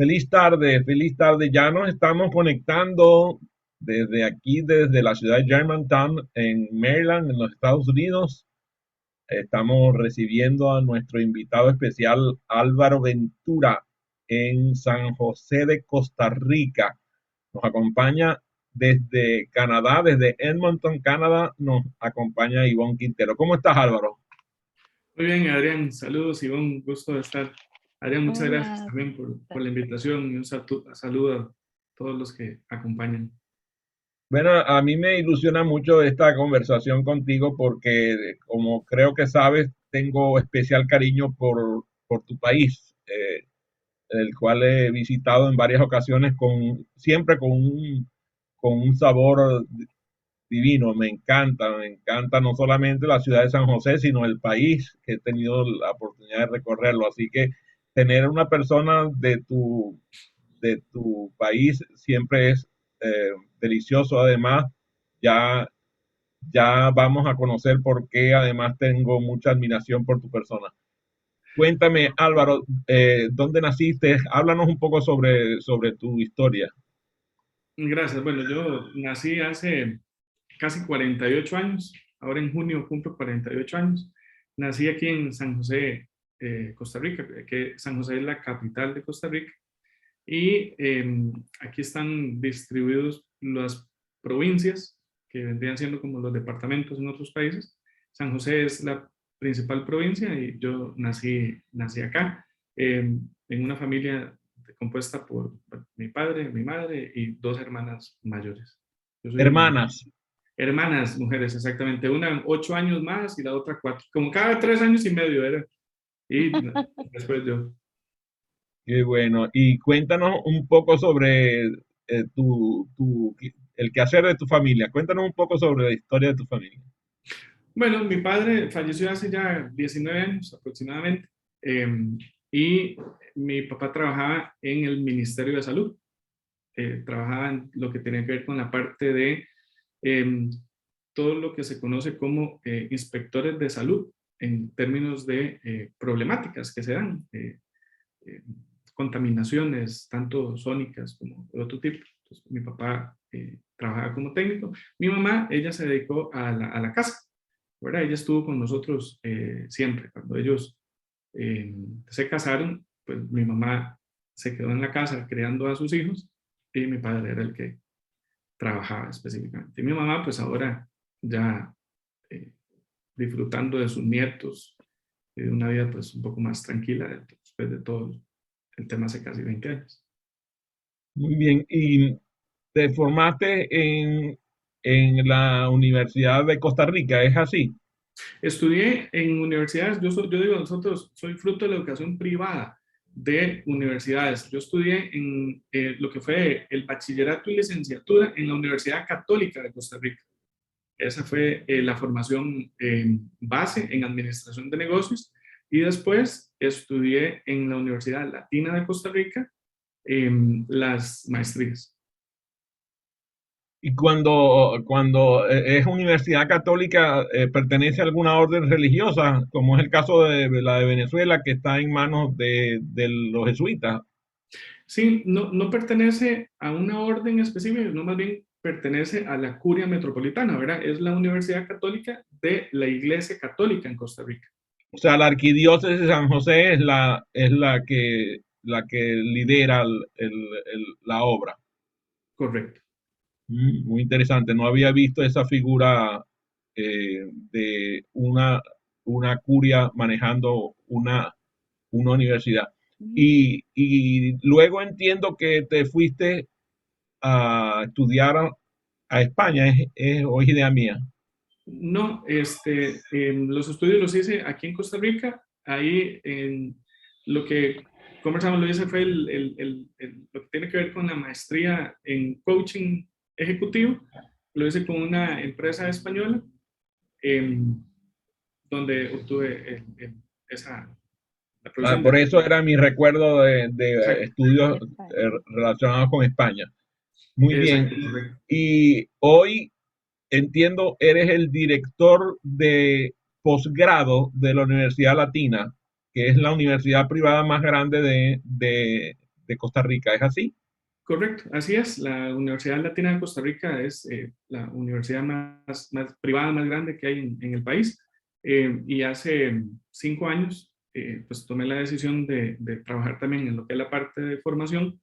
Feliz tarde. Ya nos estamos conectando desde aquí, desde la ciudad de Germantown, en Maryland, en los Estados Unidos. Estamos recibiendo a nuestro invitado especial Álvaro Ventura en San José de Costa Rica. Nos acompaña desde Canadá, desde Edmonton, Canadá, nos acompaña Ivonne Quintero. ¿Cómo estás, Álvaro? Muy bien, Adrián. Saludos y un gusto de estar. Adrián, muchas gracias Hola, también por la invitación y un saludo a todos los que acompañan. Bueno, a mí me ilusiona mucho esta conversación contigo porque, como creo que sabes, tengo especial cariño por tu país, el cual he visitado en varias ocasiones siempre con un sabor divino. Me encanta no solamente la ciudad de San José, sino el país que he tenido la oportunidad de recorrerlo. Así que tener una persona de tu país siempre es delicioso. Además, ya, ya vamos a conocer por qué además tengo mucha admiración por tu persona. Cuéntame, Álvaro, ¿dónde naciste? Háblanos un poco sobre tu historia. Gracias. Bueno, yo nací hace casi 48 años. Ahora en junio cumplo 48 años. Nací aquí en San José, Costa Rica, que San José es la capital de Costa Rica. Y aquí están distribuidos las provincias, que vendrían siendo como los departamentos en otros países. San José es la principal provincia y yo nací acá, en una familia compuesta por mi padre, mi madre y dos hermanas mayores. Yo soy el mayor. Hermanas. Hermanas, mujeres, exactamente. Una 8 años más y la otra 4. Como cada 3 años y medio era. Y después yo. Qué bueno. Y cuéntanos un poco sobre el quehacer de tu familia. Cuéntanos un poco sobre la historia de tu familia. Bueno, mi padre falleció hace ya 19 años aproximadamente, eh, y mi papá trabajaba en el Ministerio de Salud. Trabajaba en lo que tenía que ver con la parte de eh, todo lo que se conoce como inspectores de salud en términos de problemáticas que se dan, eh, contaminaciones tanto sónicas como de otro tipo. Entonces, mi papá trabajaba como técnico. Mi mamá, ella se dedicó a la casa, ¿verdad? Ella estuvo con nosotros siempre. Cuando ellos se casaron, pues mi mamá se quedó en la casa criando a sus hijos y mi padre era el que trabajaba específicamente. Y mi mamá, pues ahora ya eh, disfrutando de sus nietos y de una vida pues un poco más tranquila después de todo el tema hace casi 20 años. Muy bien. ¿Y te formaste en la Universidad de Costa Rica? ¿Es así? Estudié en universidades, yo digo nosotros, soy fruto de la educación privada de universidades. Yo estudié en lo que fue el bachillerato y licenciatura en la Universidad Católica de Costa Rica. Esa fue la formación base en administración de negocios y después estudié en la Universidad Latina de Costa Rica las maestrías. Y cuando es universidad católica, ¿pertenece a alguna orden religiosa, como es el caso de la de Venezuela, que está en manos de los jesuitas? Sí, no, no pertenece a una orden específica, no, más bien pertenece a la Curia Metropolitana, ¿verdad? Es la Universidad Católica de la Iglesia Católica en Costa Rica. O sea, la arquidiócesis de San José es la que lidera la obra. Correcto. Muy interesante. No había visto esa figura de una curia manejando una universidad. Y luego entiendo que te fuiste a estudiar a España, o es idea mía. No, los estudios los hice aquí en Costa Rica, ahí en lo que conversamos, lo hice fue lo que tiene que ver con la maestría en coaching ejecutivo, lo hice con una empresa española, em, donde obtuve la Ah, profesión de... por eso era mi recuerdo de Exacto, estudios España. relacionados con España. Muy bien. exacto, correcto. Y hoy entiendo, eres el director de posgrado de la Universidad Latina, que es la universidad privada más grande de Costa Rica. ¿Es así? Correcto, así es. La Universidad Latina de Costa Rica es la universidad más privada, más grande que hay en el país. Y hace 5 años, pues tomé la decisión de trabajar también en lo que es la parte de formación.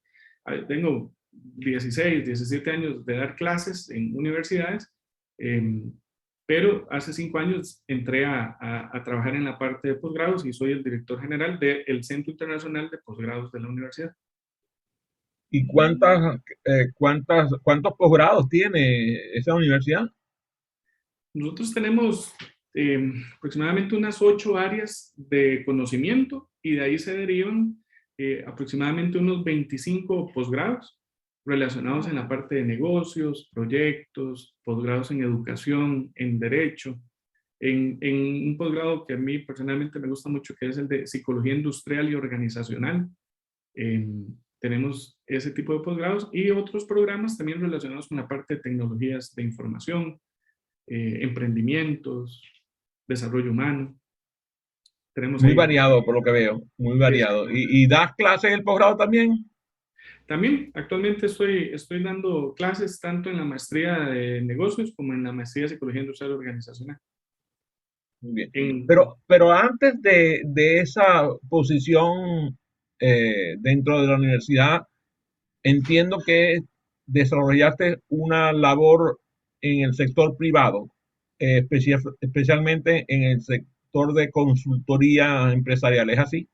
Tengo 16, 17 años de dar clases en universidades, eh, pero hace 5 años entré a trabajar en la parte de posgrados y soy el director general del Centro Internacional de Posgrados de la universidad. ¿Y cuántos posgrados tiene esa universidad? Nosotros tenemos aproximadamente unas 8 áreas de conocimiento y de ahí se derivan aproximadamente unos 25 posgrados relacionados en la parte de negocios, proyectos, posgrados en educación, en derecho, en un posgrado que a mí personalmente me gusta mucho, que es el de psicología industrial y organizacional. Tenemos ese tipo de posgrados y otros programas también relacionados con la parte de tecnologías de información, emprendimientos, desarrollo humano. Tenemos Muy ahí. variado, por lo que veo, muy variado. ¿Y das clases en el posgrado también? También actualmente estoy dando clases tanto en la maestría de negocios como en la maestría de psicología industrial organizacional. Muy bien. En, Pero antes de esa posición dentro de la universidad, entiendo que desarrollaste una labor en el sector privado, especialmente en el sector de consultoría empresarial. ¿Es así?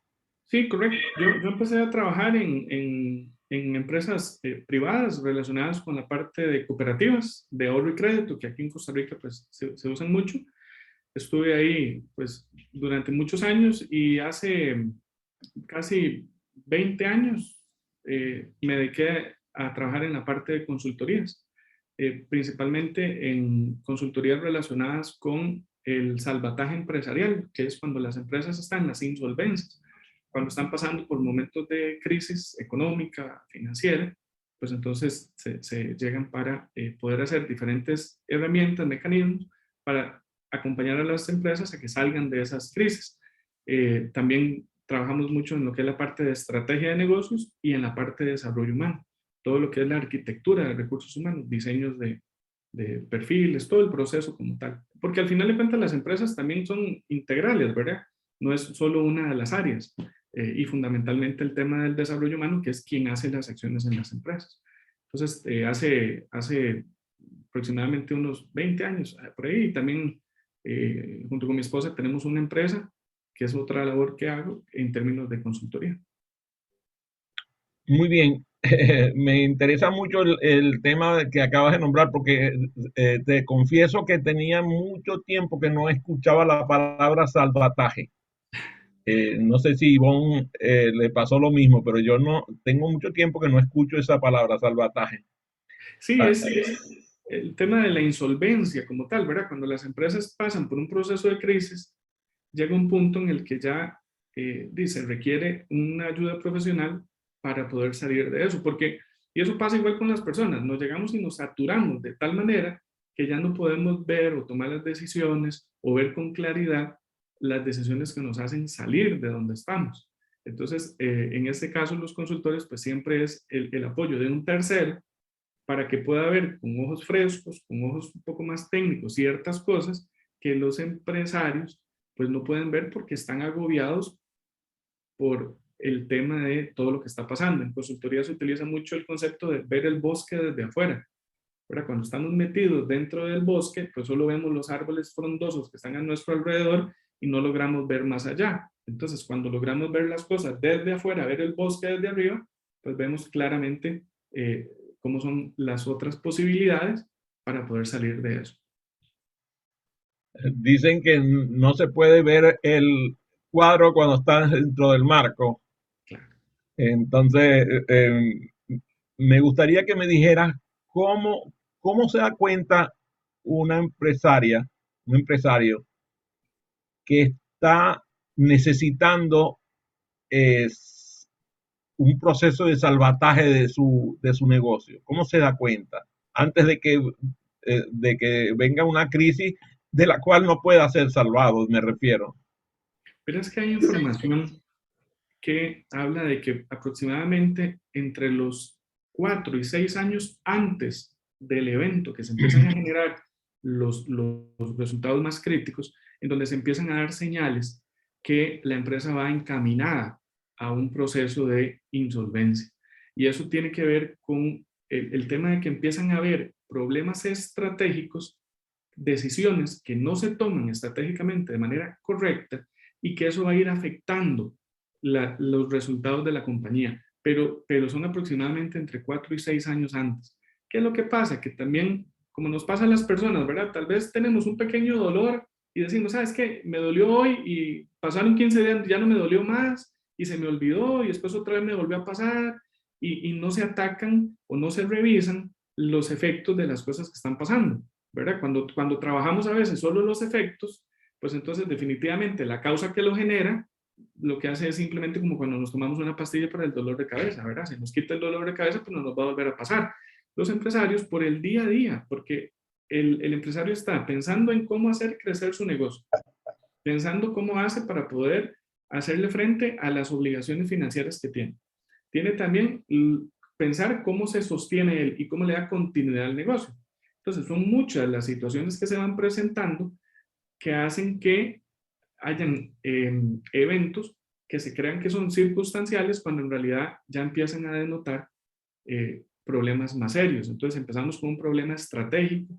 sí, correcto. Yo empecé a trabajar en empresas privadas relacionadas con la parte de cooperativas de ahorro y crédito, que aquí en Costa Rica pues, se usan mucho. Estuve ahí pues durante muchos años y hace casi 20 años me dediqué a trabajar en la parte de consultorías, principalmente en consultorías relacionadas con el salvataje empresarial, que es cuando las empresas están en las insolvencias, cuando están pasando por momentos de crisis económica, financiera, pues entonces se llegan para poder hacer diferentes herramientas, mecanismos para acompañar a las empresas a que salgan de esas crisis. También trabajamos mucho en lo que es la parte de estrategia de negocios y en la parte de desarrollo humano. Todo lo que es la arquitectura de recursos humanos, diseños de perfiles, todo el proceso como tal. Porque al final de cuentas las empresas también son integrales, ¿verdad? No es solo una de las áreas. Y fundamentalmente el tema del desarrollo humano, que es quien hace las acciones en las empresas. Entonces, hace aproximadamente unos 20 años, por ahí, también junto con mi esposa tenemos una empresa que es otra labor que hago en términos de consultoría. Muy bien. Me interesa mucho el tema que acabas de nombrar porque te confieso que tenía mucho tiempo que no escuchaba la palabra salvataje. No sé si Ivonne le pasó lo mismo, pero yo no tengo mucho tiempo que no escucho esa palabra salvataje. Sí, Ah, es el tema de la insolvencia como tal, ¿verdad? Cuando las empresas pasan por un proceso de crisis, llega un punto en el que ya dice, requiere una ayuda profesional para poder salir de eso, porque, y eso pasa igual con las personas, nos llegamos y nos saturamos de tal manera que ya no podemos ver o tomar las decisiones o ver con claridad las decisiones que nos hacen salir de donde estamos. Entonces, en este caso, los consultores, pues siempre es el apoyo de un tercero para que pueda ver con ojos frescos, con ojos un poco más técnicos, ciertas cosas que los empresarios pues no pueden ver porque están agobiados por el tema de todo lo que está pasando. En consultoría se utiliza mucho el concepto de ver el bosque desde afuera. ¿Verdad? Cuando estamos metidos dentro del bosque, pues solo vemos los árboles frondosos que están a nuestro alrededor y no logramos ver más allá. Entonces, cuando logramos ver las cosas desde afuera, ver el bosque desde arriba, pues vemos claramente cómo son las otras posibilidades para poder salir de eso. dicen que no se puede ver el cuadro cuando está dentro del marco. Claro. Entonces, me gustaría que me dijeras cómo se da cuenta una empresaria, un empresario que está necesitando eh, un proceso de salvataje de su negocio. ¿Cómo se da cuenta? Antes de que venga una crisis de la cual no pueda ser salvado, me refiero. Pero es que hay información que habla de que aproximadamente entre los 4 y 6 años antes del evento que se empiezan a generar los resultados más críticos, en donde se empiezan a dar señales que la empresa va encaminada a un proceso de insolvencia. Y eso tiene que ver con el tema de que empiezan a haber problemas estratégicos, decisiones que no se toman estratégicamente de manera correcta y que eso va a ir afectando los resultados de la compañía, pero son aproximadamente entre 4 y 6 años antes. ¿Qué es lo que pasa? Que también, como nos pasa a las personas, ¿verdad? Tal vez tenemos un pequeño dolor y decimos, ¿sabes qué? Me dolió hoy y pasaron 15 días, ya no me dolió más y se me olvidó y después otra vez me volvió a pasar y no se atacan o no se revisan los efectos de las cosas que están pasando, ¿verdad? Cuando trabajamos a veces solo los efectos, pues entonces definitivamente la causa que lo genera lo que hace es simplemente como cuando nos tomamos una pastilla para el dolor de cabeza, ¿verdad? Se nos quita el dolor de cabeza, pues no nos va a volver a pasar. Los empresarios por el día a día, porque el empresario está pensando en cómo hacer crecer su negocio, pensando cómo hace para poder hacerle frente a las obligaciones financieras que tiene. Tiene también pensar cómo se sostiene él y cómo le da continuidad al negocio. Entonces, son muchas las situaciones que se van presentando que hacen que hayan eventos que se crean que son circunstanciales cuando en realidad ya empiezan a denotar problemas más serios. Entonces empezamos con un problema estratégico,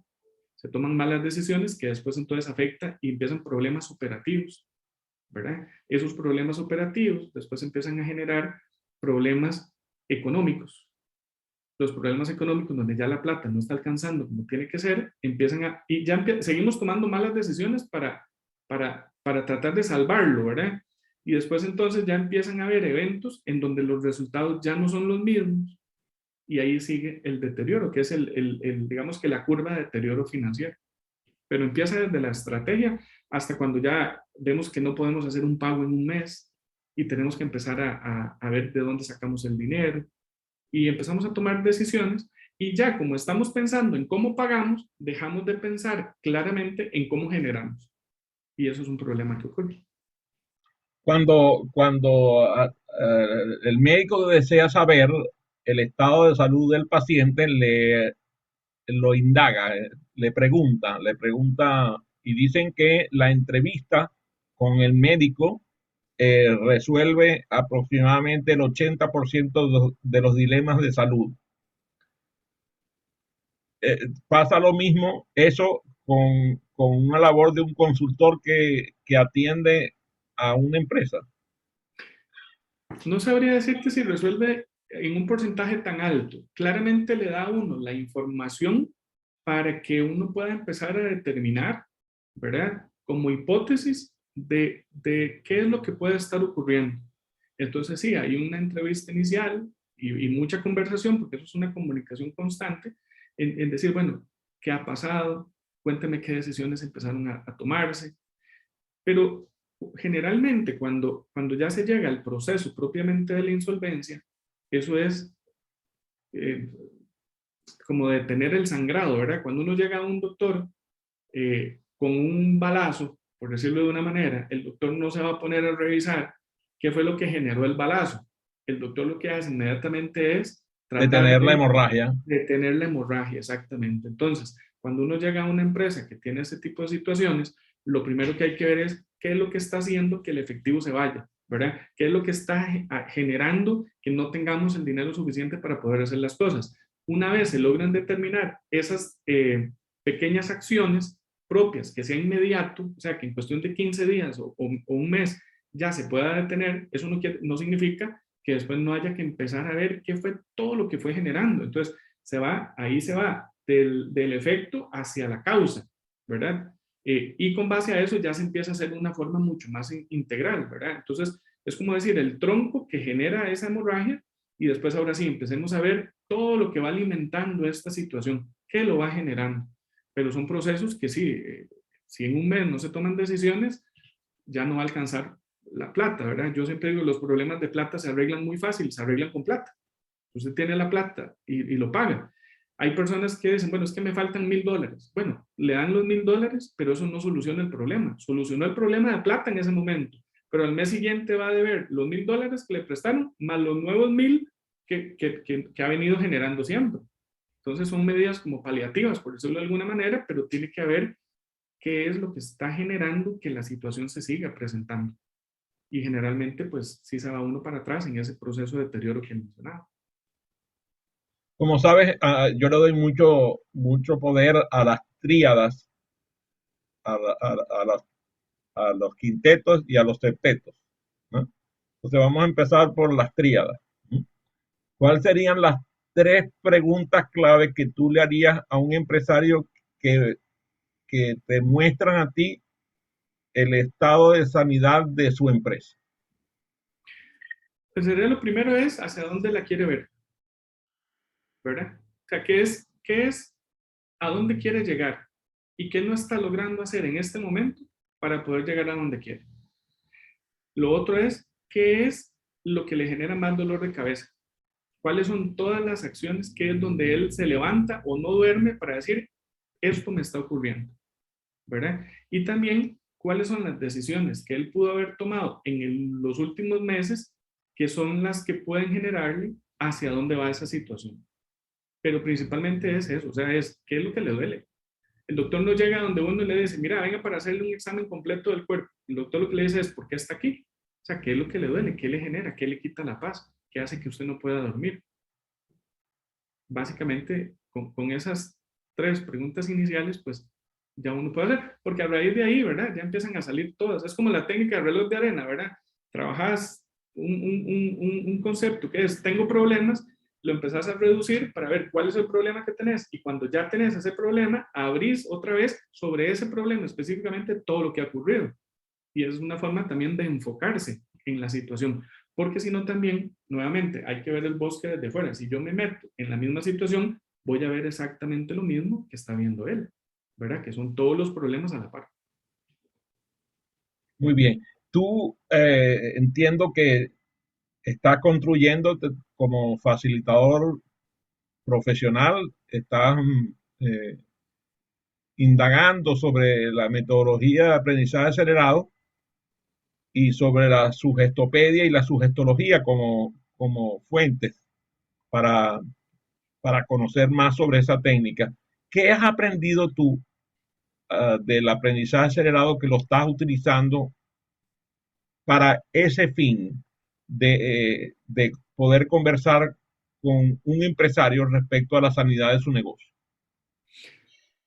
se toman malas decisiones que después entonces afecta y empiezan problemas operativos, ¿verdad? Esos problemas operativos después empiezan a generar problemas económicos. Los problemas económicos donde ya la plata no está alcanzando como tiene que ser, empiezan a, y ya seguimos tomando malas decisiones para tratar de salvarlo, ¿verdad? Y después entonces ya empiezan a haber eventos en donde los resultados ya no son los mismos y ahí sigue el deterioro, que es digamos que la curva de deterioro financiero. Pero empieza desde la estrategia hasta cuando ya vemos que no podemos hacer un pago en un mes y tenemos que empezar a ver de dónde sacamos el dinero y empezamos a tomar decisiones y ya como estamos pensando en cómo pagamos, dejamos de pensar claramente en cómo generamos. Y eso es un problema que ocurre. Cuando el médico desea saber el estado de salud del paciente, lo indaga, le pregunta y dicen que la entrevista con el médico resuelve aproximadamente el 80% de los dilemas de salud. Pasa lo mismo eso con una labor de un consultor que atiende a una empresa. No sabría decirte si resuelve en un porcentaje tan alto. Claramente le da a uno la información para que uno pueda empezar a determinar, ¿verdad? Como hipótesis de qué es lo que puede estar ocurriendo. Entonces sí, hay una entrevista inicial y mucha conversación, porque eso es una comunicación constante, en decir, bueno, ¿qué ha pasado? Cuénteme qué decisiones empezaron a tomarse. Pero generalmente cuando ya se llega al proceso propiamente de la insolvencia, eso es eh, como detener el sangrado, ¿verdad? Cuando uno llega a un doctor con un balazo, por decirlo de una manera, el doctor no se va a poner a revisar qué fue lo que generó el balazo. El doctor lo que hace inmediatamente es tratar Detener la hemorragia. de detener la hemorragia, exactamente. Entonces, cuando uno llega a una empresa que tiene ese tipo de situaciones, lo primero que hay que ver es qué es lo que está haciendo que el efectivo se vaya, ¿verdad? ¿Qué es lo que está generando que no tengamos el dinero suficiente para poder hacer las cosas? Una vez se logran determinar esas pequeñas acciones propias, que sea inmediato, o sea, que en cuestión de 15 días o un mes ya se pueda detener, eso no significa que después no haya que empezar a ver qué fue todo lo que fue generando. Entonces, ahí se va del efecto hacia la causa, ¿verdad? Y con base a eso ya se empieza a hacer de una forma mucho más integral, ¿verdad? Entonces, es como decir, el tronco que genera esa hemorragia y después ahora sí, empecemos a ver todo lo que va alimentando esta situación, qué lo va generando. Pero son procesos que sí, si en un mes no se toman decisiones, ya no va a alcanzar la plata, ¿verdad? Yo siempre digo, los problemas de plata se arreglan muy fácil, se arreglan con plata. Usted tiene la plata y lo paga. Hay personas que dicen, bueno, es que me faltan $1,000. Bueno, le dan los $1,000, pero eso no soluciona el problema. Solucionó el problema de plata en ese momento, pero al mes siguiente va a deber los $1,000 que le prestaron, más los nuevos 1,000 que ha venido generando siempre. Entonces son medidas como paliativas, por decirlo de alguna manera, pero tiene que haber qué es lo que está generando que la situación se siga presentando. Y generalmente, pues, sí se va uno para atrás en ese proceso de deterioro que mencionaba. Como sabes, yo le doy mucho poder a las tríadas, a, la- a las- a los quintetos y a los septetos, ¿no? Entonces vamos a empezar por las tríadas, ¿no? ¿Cuáles serían las tres preguntas clave que tú le harías a un empresario que, que te muestran a ti el estado de sanidad de su empresa? Pues sería lo primero es hacia dónde la quiere ver, ¿verdad? O sea, qué es, a dónde quiere llegar y qué no está logrando hacer en este momento para poder llegar a donde quiere. Lo otro es, ¿qué es lo que le genera más dolor de cabeza? ¿Cuáles son todas las acciones que es donde él se levanta o no duerme para decir, esto me está ocurriendo, ¿verdad? Y también, ¿cuáles son las decisiones que él pudo haber tomado en los últimos meses que son las que pueden generarle hacia dónde va esa situación? Pero principalmente es eso, o sea, ¿qué es lo que le duele? El doctor no llega donde uno y le dice, mira, venga para hacerle un examen completo del cuerpo. El doctor lo que le dice es, ¿por qué está aquí? O sea, ¿qué es lo que le duele? ¿Qué le genera? ¿Qué le quita la paz? ¿Qué hace que usted no pueda dormir? Básicamente, con esas tres preguntas iniciales, pues ya uno puede hacer, porque a raíz de ahí, ¿verdad? Ya empiezan a salir todas. Es como la técnica del reloj de arena, ¿verdad? Trabajas un concepto que es, tengo problemas, lo empezás a reducir para ver cuál es el problema que tenés y cuando ya tenés ese problema, abrís otra vez sobre ese problema específicamente todo lo que ha ocurrido. Y es una forma también de enfocarse en la situación, porque si no también, nuevamente, hay que ver el bosque desde fuera. Si yo me meto en la misma situación, voy a ver exactamente lo mismo que está viendo él, ¿verdad? Que son todos los problemas a la par. Muy bien. Tú entiendo que estás construyendo como facilitador profesional, estás eh, indagando sobre la metodología de aprendizaje acelerado y sobre la sugestopedia y la sugestología como fuentes para, para conocer más sobre esa técnica. ¿Qué has aprendido tú del aprendizaje acelerado que lo estás utilizando para ese fin de poder conversar con un empresario respecto a la sanidad de su negocio?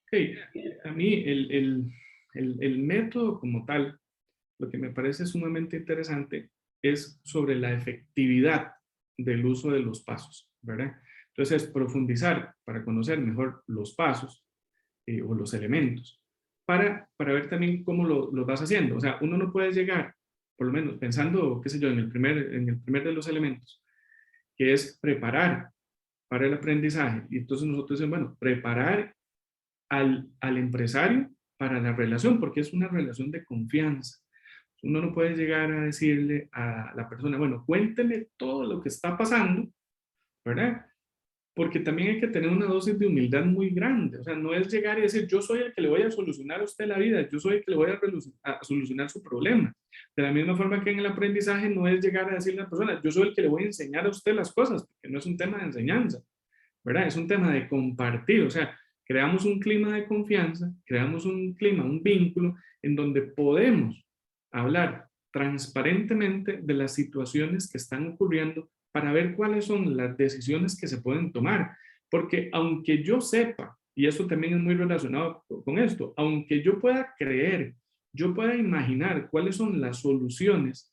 Okay. A mí el método como tal, lo que me parece sumamente interesante es sobre la efectividad del uso de los pasos, ¿verdad? Entonces, profundizar para conocer mejor los pasos o los elementos, para ver también cómo lo vas haciendo. O sea, uno no puede llegar, por lo menos pensando, qué sé yo, en el primer de los elementos, que es preparar para el aprendizaje. Y entonces nosotros decimos, bueno, preparar al empresario para la relación, porque es una relación de confianza. Uno no puede llegar a decirle a la persona, bueno, cuénteme todo lo que está pasando, ¿verdad? Porque también hay que tener una dosis de humildad muy grande. O sea, no es llegar y decir, yo soy el que le voy a solucionar a usted la vida, yo soy el que le voy a solucionar su problema. De la misma forma que en el aprendizaje no es llegar a decirle a la persona, yo soy el que le voy a enseñar a usted las cosas, porque no es un tema de enseñanza, ¿verdad? Es un tema de compartir. O sea, creamos un clima de confianza, creamos un clima, un vínculo en donde podemos hablar transparentemente de las situaciones que están ocurriendo para ver cuáles son las decisiones que se pueden tomar. Porque aunque yo sepa, y eso también es muy relacionado con esto, aunque yo pueda creer, yo pueda imaginar cuáles son las soluciones,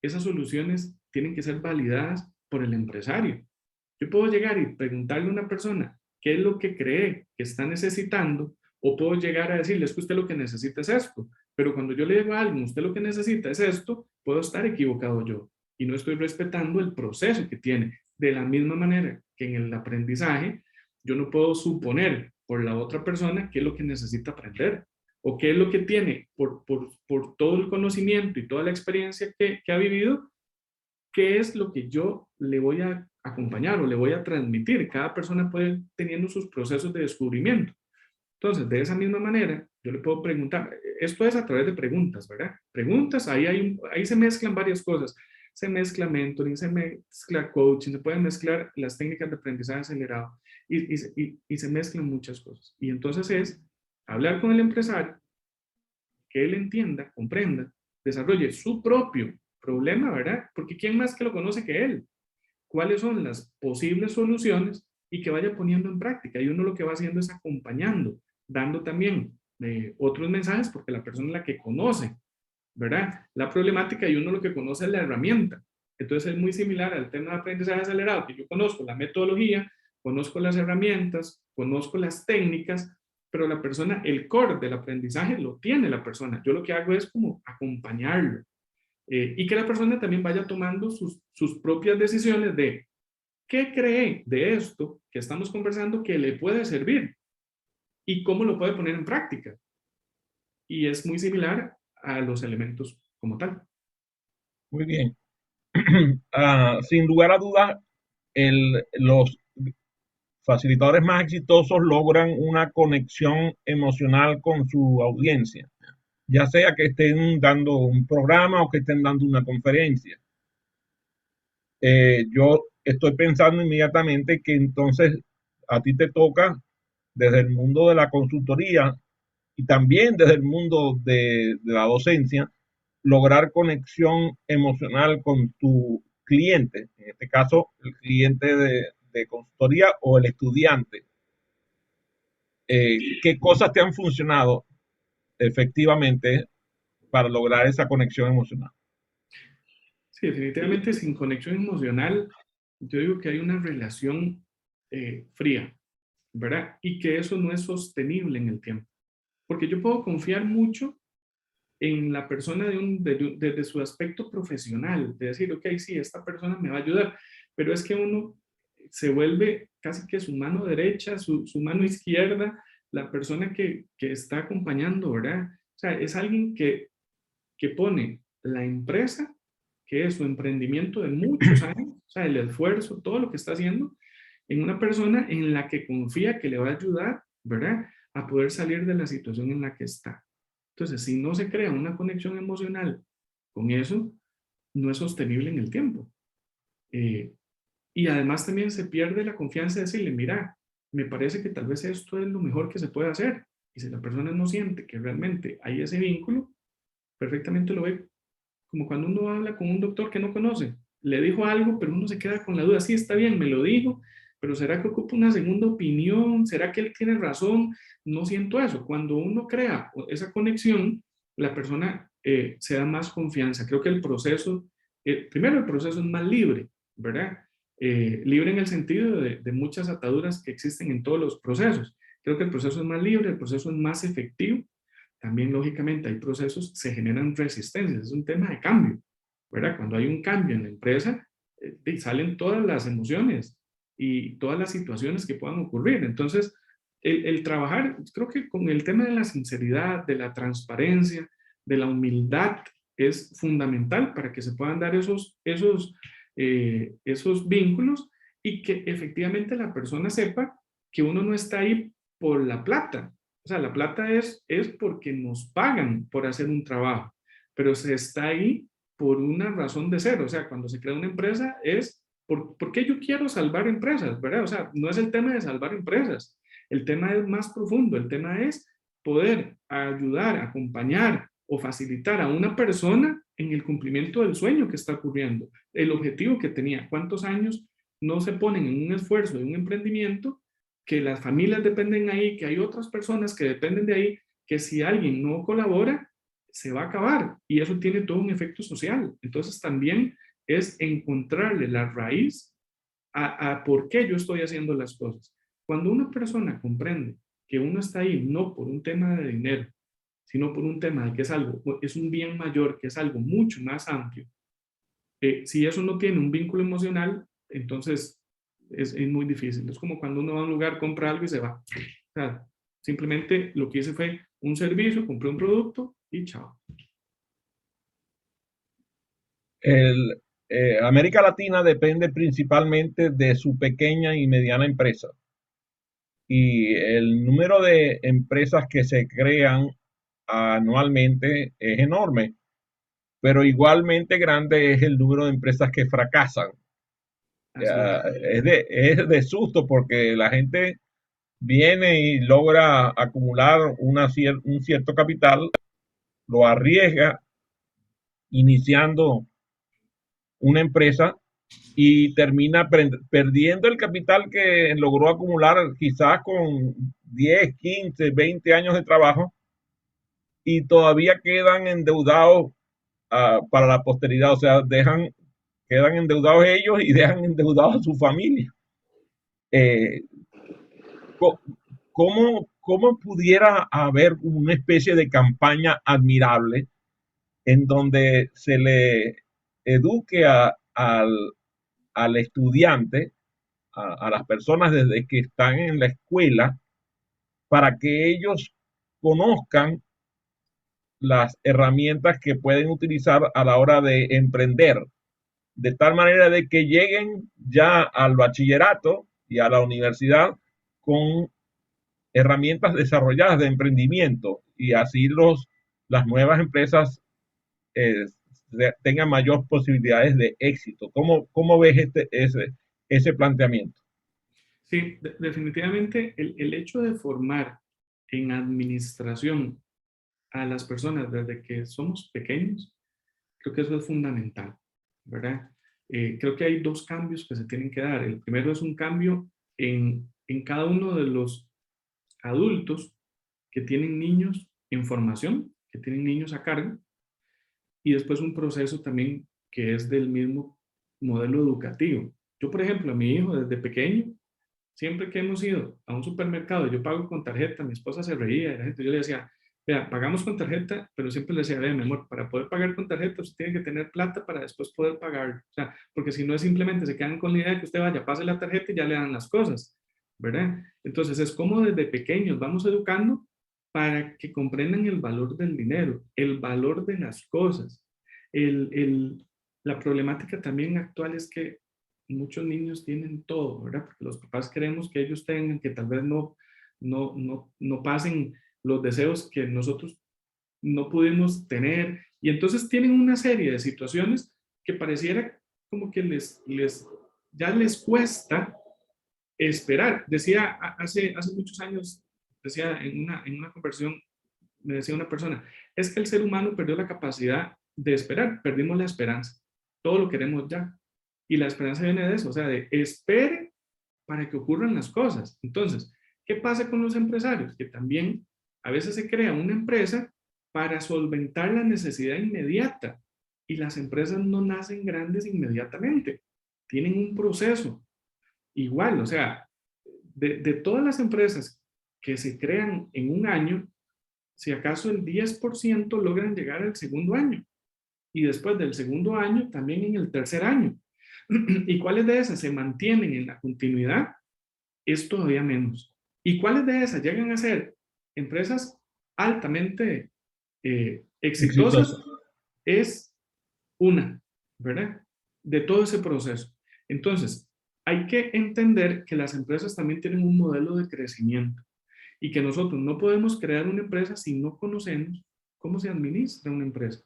esas soluciones tienen que ser validadas por el empresario. Yo puedo llegar y preguntarle a una persona qué es lo que cree que está necesitando, o puedo llegar a decirle, es que usted lo que necesita es esto, pero cuando yo le digo a alguien, usted lo que necesita es esto, puedo estar equivocado yo y no estoy respetando el proceso que tiene. De la misma manera que en el aprendizaje, yo no puedo suponer por la otra persona qué es lo que necesita aprender o qué es lo que tiene por todo el conocimiento y toda la experiencia que ha vivido, qué es lo que yo le voy a acompañar o le voy a transmitir. Cada persona puede ir teniendo sus procesos de descubrimiento. Entonces, de esa misma manera, yo le puedo preguntar, esto es a través de preguntas, ¿verdad? Preguntas, ahí se mezclan varias cosas. Se mezcla mentoring, se mezcla coaching, se pueden mezclar las técnicas de aprendizaje acelerado y se mezclan muchas cosas. Y entonces es hablar con el empresario, que él entienda, comprenda, desarrolle su propio problema, ¿verdad? Porque ¿quién más que lo conoce que él? ¿Cuáles son las posibles soluciones y que vaya poniendo en práctica? Y uno lo que va haciendo es acompañando, dando también otros mensajes, porque la persona es la que conoce, ¿verdad? La problemática y uno lo que conoce es la herramienta. Entonces es muy similar al tema de aprendizaje acelerado, que yo conozco la metodología, conozco las herramientas, conozco las técnicas, pero la persona, el core del aprendizaje lo tiene la persona. Yo lo que hago es como acompañarlo y que la persona también vaya tomando sus propias decisiones de qué cree de esto que estamos conversando que le puede servir y cómo lo puede poner en práctica. Y es muy similar a los elementos como tal. Muy bien. Sin lugar a dudas, los facilitadores más exitosos logran una conexión emocional con su audiencia, ya sea que estén dando un programa o que estén dando una conferencia. Yo estoy pensando inmediatamente que entonces a ti te toca desde el mundo de la consultoría y también desde el mundo de la docencia, lograr conexión emocional con tu cliente, en este caso el cliente de consultoría o el estudiante. ¿Qué cosas te han funcionado efectivamente para lograr esa conexión emocional? Sí, definitivamente sin conexión emocional, yo digo que hay una relación fría, ¿verdad? Y que eso no es sostenible en el tiempo. Porque yo puedo confiar mucho en la persona desde su aspecto profesional, de decir, ok, sí, esta persona me va a ayudar, pero es que uno se vuelve casi que su mano derecha, su mano izquierda, la persona que está acompañando, ¿verdad? O sea, es alguien que pone la empresa, que es su emprendimiento de muchos años, o sea, el esfuerzo, todo lo que está haciendo, en una persona en la que confía que le va a ayudar, ¿verdad? A poder salir de la situación en la que está. Entonces, si no se crea una conexión emocional con eso, no es sostenible en el tiempo. Eh, y además también se pierde la confianza de decirle, mira, me parece que tal vez esto es lo mejor que se puede hacer. Y si la persona no siente que realmente hay ese vínculo, perfectamente lo ve como cuando uno habla con un doctor que no conoce. Le dijo algo, pero uno se queda con la duda. Sí, está bien, me lo dijo, pero ¿será que ocupa una segunda opinión? ¿Será que él tiene razón? No siento eso. Cuando uno crea esa conexión, la persona se da más confianza. Creo que el proceso, primero el proceso es más libre, ¿verdad? Libre en el sentido de muchas ataduras que existen en todos los procesos. Creo que el proceso es más libre, el proceso es más efectivo. También, lógicamente, hay procesos, se generan resistencias, es un tema de cambio, ¿verdad? Cuando hay un cambio en la empresa, salen todas las emociones y todas las situaciones que puedan ocurrir. Entonces, el trabajar, creo que con el tema de la sinceridad, de la transparencia, de la humildad, es fundamental para que se puedan dar esos vínculos y que efectivamente la persona sepa que uno no está ahí por la plata. O sea, la plata es porque nos pagan por hacer un trabajo, pero se está ahí por una razón de ser. O sea, cuando se crea una empresa es ¿por qué yo quiero salvar empresas? ¿Verdad? O sea, no es el tema de salvar empresas. El tema es más profundo. El tema es poder ayudar, acompañar o facilitar a una persona en el cumplimiento del sueño que está ocurriendo, el objetivo que tenía. ¿Cuántos años no se ponen en un esfuerzo de un emprendimiento que las familias dependen ahí, que hay otras personas que dependen de ahí, que si alguien no colabora, se va a acabar y eso tiene todo un efecto social. Entonces también es encontrarle la raíz a por qué yo estoy haciendo las cosas. Cuando una persona comprende que uno está ahí no por un tema de dinero, sino por un tema de que es algo, es un bien mayor, que es algo mucho más amplio. Si eso no tiene un vínculo emocional, entonces es muy difícil. Es como cuando uno va a un lugar, compra algo y se va. O sea, simplemente lo que hice fue un servicio, compré un producto y chao. El, América Latina depende principalmente de su pequeña y mediana empresa. y el número de empresas que se crean anualmente es enorme, pero igualmente grande es el número de empresas que fracasan. Así es. Es de susto porque la gente viene y logra acumular un cierto capital, lo arriesga iniciando una empresa y termina perdiendo el capital que logró acumular quizás con 10, 15, 20 años de trabajo y todavía quedan endeudados para la posteridad, o sea, quedan endeudados ellos y dejan endeudados a su familia. Eh, ¿Cómo pudiera haber una especie de campaña admirable en donde se le eduque al estudiante, a las personas desde que están en la escuela, para que ellos conozcan las herramientas que pueden utilizar a la hora de emprender, de tal manera de que lleguen ya al bachillerato y a la universidad con herramientas desarrolladas de emprendimiento y así las nuevas empresas eh, tengan mayor posibilidades de éxito. ¿Cómo ves ese planteamiento? Sí, definitivamente el hecho de formar en administración a las personas desde que somos pequeños, creo que eso es fundamental, ¿verdad? Creo que hay dos cambios que se tienen que dar. El primero es un cambio en cada uno de los adultos que tienen niños en formación, que tienen niños a cargo, y después un proceso también que es del mismo modelo educativo. Yo, por ejemplo, a mi hijo desde pequeño, siempre que hemos ido a un supermercado, yo pago con tarjeta, mi esposa se reía, y la gente, yo le decía, vea, pagamos con tarjeta, pero siempre le decía, vea, mi amor, para poder pagar con tarjeta usted tiene que tener plata para después poder pagar. O sea, porque si no es simplemente se quedan con la idea de que usted vaya, pase la tarjeta y ya le dan las cosas, ¿verdad? Entonces es como desde pequeños vamos educando para que comprendan el valor del dinero, el valor de las cosas. El, el, la problemática también actual es que muchos niños tienen todo, ¿verdad? Porque los papás queremos que ellos tengan, que tal vez no pasen los deseos que nosotros no pudimos tener. Y entonces tienen una serie de situaciones que pareciera como que ya les cuesta esperar. Decía hace muchos años, decía en una conversación, me decía una persona, es que el ser humano perdió la capacidad de esperar, perdimos la esperanza, todo lo queremos ya. Y la esperanza viene de eso, o sea, de espere para que ocurran las cosas. Entonces, ¿qué pasa con los empresarios? Que también a veces se crea una empresa para solventar la necesidad inmediata y las empresas no nacen grandes inmediatamente, tienen un proceso igual, o sea, de todas las empresas que se crean en un año, si acaso el 10% logran llegar al segundo año y después del segundo año también en el tercer año. ¿Y cuáles de esas se mantienen en la continuidad? Es todavía menos. ¿Y cuáles de esas llegan a ser empresas altamente Exitoso. exitosas? Es una, ¿verdad? De todo ese proceso. Entonces, hay que entender que las empresas también tienen un modelo de crecimiento y que nosotros no podemos crear una empresa si no conocemos cómo se administra una empresa.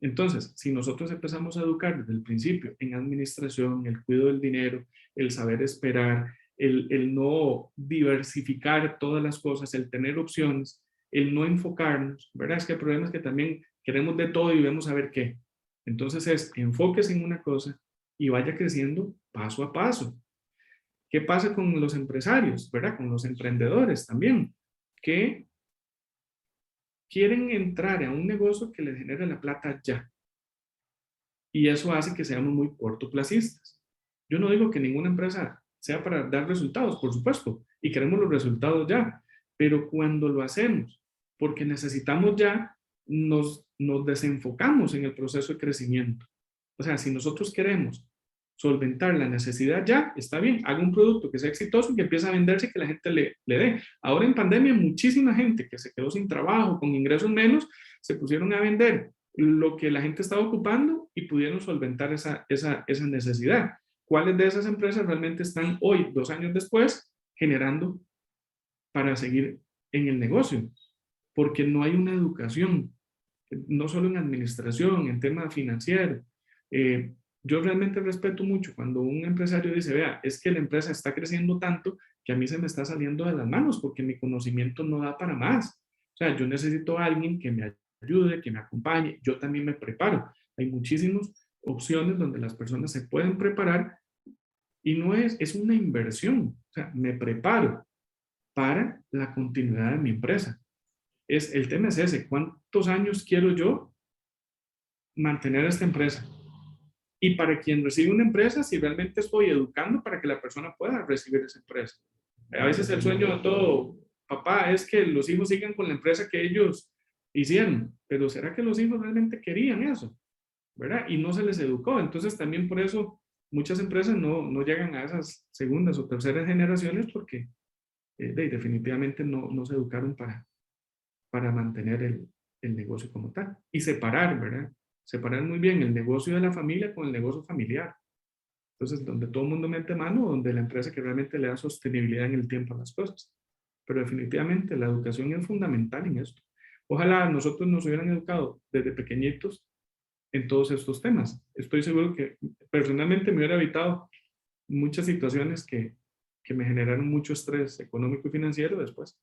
Entonces, si nosotros empezamos a educar desde el principio en administración, el cuidado del dinero, el saber esperar, el no diversificar todas las cosas, el tener opciones, el no enfocarnos, ¿verdad? Es que el problema es que también queremos de todo y vemos a ver qué. Entonces es enfóquese en una cosa y vaya creciendo paso a paso. ¿Qué pasa con los empresarios, ¿verdad? Con los emprendedores también, que quieren entrar a un negocio que les genere la plata ya. Y eso hace que seamos muy cortoplacistas. Yo no digo que ninguna empresa sea para dar resultados, por supuesto, y queremos los resultados ya, pero cuando lo hacemos porque necesitamos ya, nos desenfocamos en el proceso de crecimiento. O sea, si nosotros queremos solventar la necesidad ya, está bien, haga un producto que sea exitoso y que empiece a venderse y que la gente le dé. Ahora en pandemia, muchísima gente que se quedó sin trabajo, con ingresos menos, se pusieron a vender lo que la gente estaba ocupando y pudieron solventar esa necesidad. ¿Cuáles de esas empresas realmente están hoy, 2 años después, generando para seguir en el negocio, porque no hay una educación, no solo en administración, en tema financiero. Yo realmente respeto mucho cuando un empresario dice, vea, es que la empresa está creciendo tanto que a mí se me está saliendo de las manos porque mi conocimiento no da para más. O sea, yo necesito a alguien que me ayude, que me acompañe, yo también me preparo. Hay muchísimas opciones donde las personas se pueden preparar y no es una inversión. O sea, me preparo para la continuidad de mi empresa. El tema es ese, ¿cuántos años quiero yo mantener esta empresa? Y para quien recibe una empresa, si realmente estoy educando para que la persona pueda recibir esa empresa. A veces el sueño de todo papá es que los hijos sigan con la empresa que ellos hicieron, pero ¿será que los hijos realmente querían eso? ¿Verdad? Y no se les educó. Entonces también por eso muchas empresas no llegan a esas segundas o terceras generaciones porque definitivamente no se educaron para mantener el negocio como tal. Y separar, ¿verdad? Separar muy bien el negocio de la familia con el negocio familiar. Entonces, donde todo el mundo mete mano, donde la empresa que realmente le da sostenibilidad en el tiempo a las cosas. Pero definitivamente la educación es fundamental en esto. Ojalá nosotros nos hubieran educado desde pequeñitos en todos estos temas. Estoy seguro que personalmente me hubiera evitado muchas situaciones que me generaron mucho estrés económico y financiero después.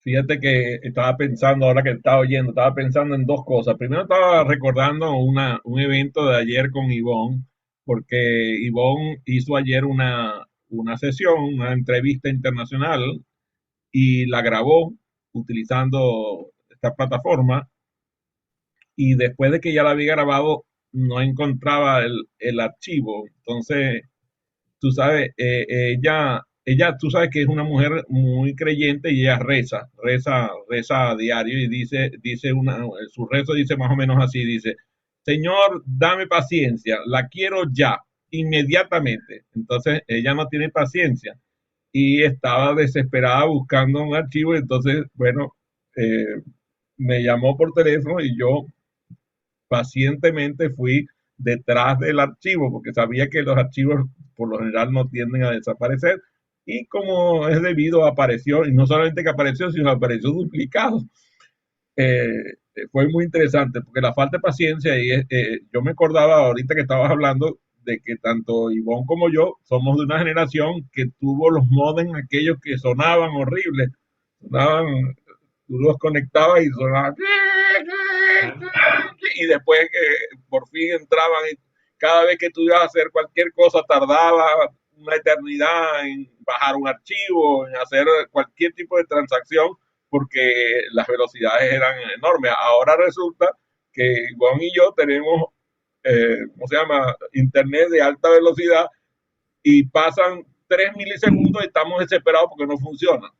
Fíjate que estaba pensando, ahora que estaba oyendo, estaba pensando en dos cosas. Primero estaba recordando un evento de ayer con Ivonne, porque Ivonne hizo ayer una sesión, una entrevista internacional, y la grabó utilizando esta plataforma, y después de que ya la había grabado, no encontraba el archivo. Entonces, tú sabes, tú sabes que es una mujer muy creyente y ella reza a diario y su rezo dice más o menos así, dice, Señor, dame paciencia, la quiero ya, inmediatamente. Entonces, ella no tiene paciencia y estaba desesperada buscando un archivo, y entonces, bueno, eh, me llamó por teléfono y yo pacientemente fui detrás del archivo porque sabía que los archivos por lo general no tienden a desaparecer, y como es debido apareció, y no solamente que apareció, sino apareció duplicado. Fue muy interesante porque la falta de paciencia, y yo me acordaba ahorita que estabas hablando de que tanto Ivonne como yo somos de una generación que tuvo los modems aquellos que sonaban horribles, sonaban, tú los conectabas y sonaban Claro. y después que por fin entraban, y cada vez que tú ibas a hacer cualquier cosa tardaba una eternidad en bajar un archivo, en hacer cualquier tipo de transacción, porque las velocidades eran enormes. Ahora resulta que Juan y yo tenemos, ¿cómo se llama? Internet de alta velocidad, y pasan 3 milisegundos y estamos desesperados porque no funciona.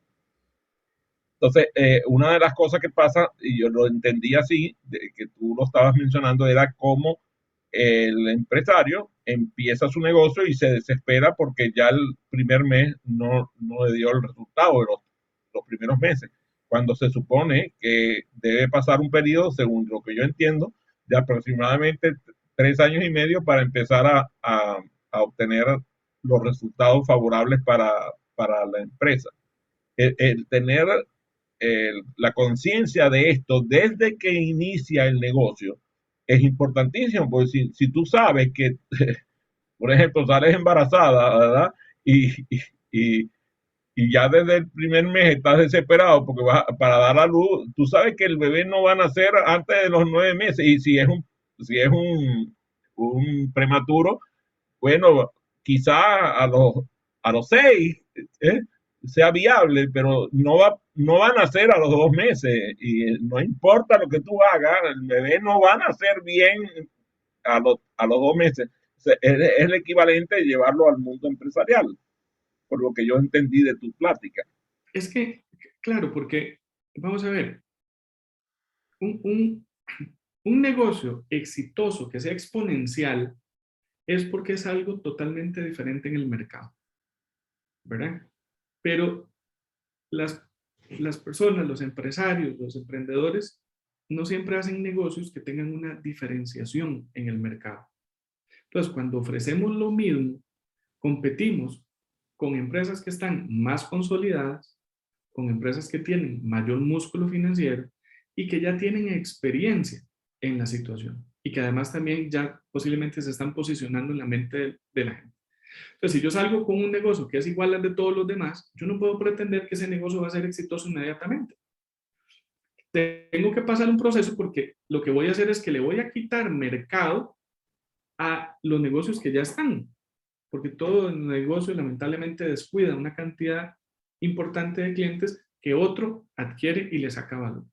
Entonces, una de las cosas que pasa, y yo lo entendí así, de que tú lo estabas mencionando, era cómo el empresario empieza su negocio y se desespera porque ya el primer mes no le dio el resultado de los primeros meses, cuando se supone que debe pasar un periodo, según lo que yo entiendo, de aproximadamente 3 años y medio para empezar a obtener los resultados favorables para la empresa. El tener la conciencia de esto desde que inicia el negocio es importantísimo, porque si tú sabes que, por ejemplo, sales embarazada, ¿verdad? Y, y, y ya desde el primer mes estás desesperado porque para dar a luz, tú sabes que el bebé no va a nacer antes de los 9 meses, y si es un prematuro, bueno, quizá a los 6, ¿eh? sea viable, pero no van a nacer a los 2 meses, y no importa lo que tú hagas, el bebé no va a nacer bien a los 2 meses. O sea, es el equivalente de llevarlo al mundo empresarial, por lo que yo entendí de tu plática. Es que, claro, porque vamos a ver, un, un, un negocio exitoso que sea exponencial es porque es algo totalmente diferente en el mercado, ¿verdad? Pero las, las personas, los empresarios, los emprendedores, no siempre hacen negocios que tengan una diferenciación en el mercado. Entonces, cuando ofrecemos lo mismo, competimos con empresas que están más consolidadas, con empresas que tienen mayor músculo financiero y que ya tienen experiencia en la situación y que además también ya posiblemente se están posicionando en la mente de la gente. Entonces, si yo salgo con un negocio que es igual al de todos los demás, yo no puedo pretender que ese negocio va a ser exitoso inmediatamente. Tengo que pasar un proceso porque lo que voy a hacer es que le voy a quitar mercado a los negocios que ya están, porque todo el negocio lamentablemente descuida una cantidad importante de clientes que otro adquiere y le saca valor.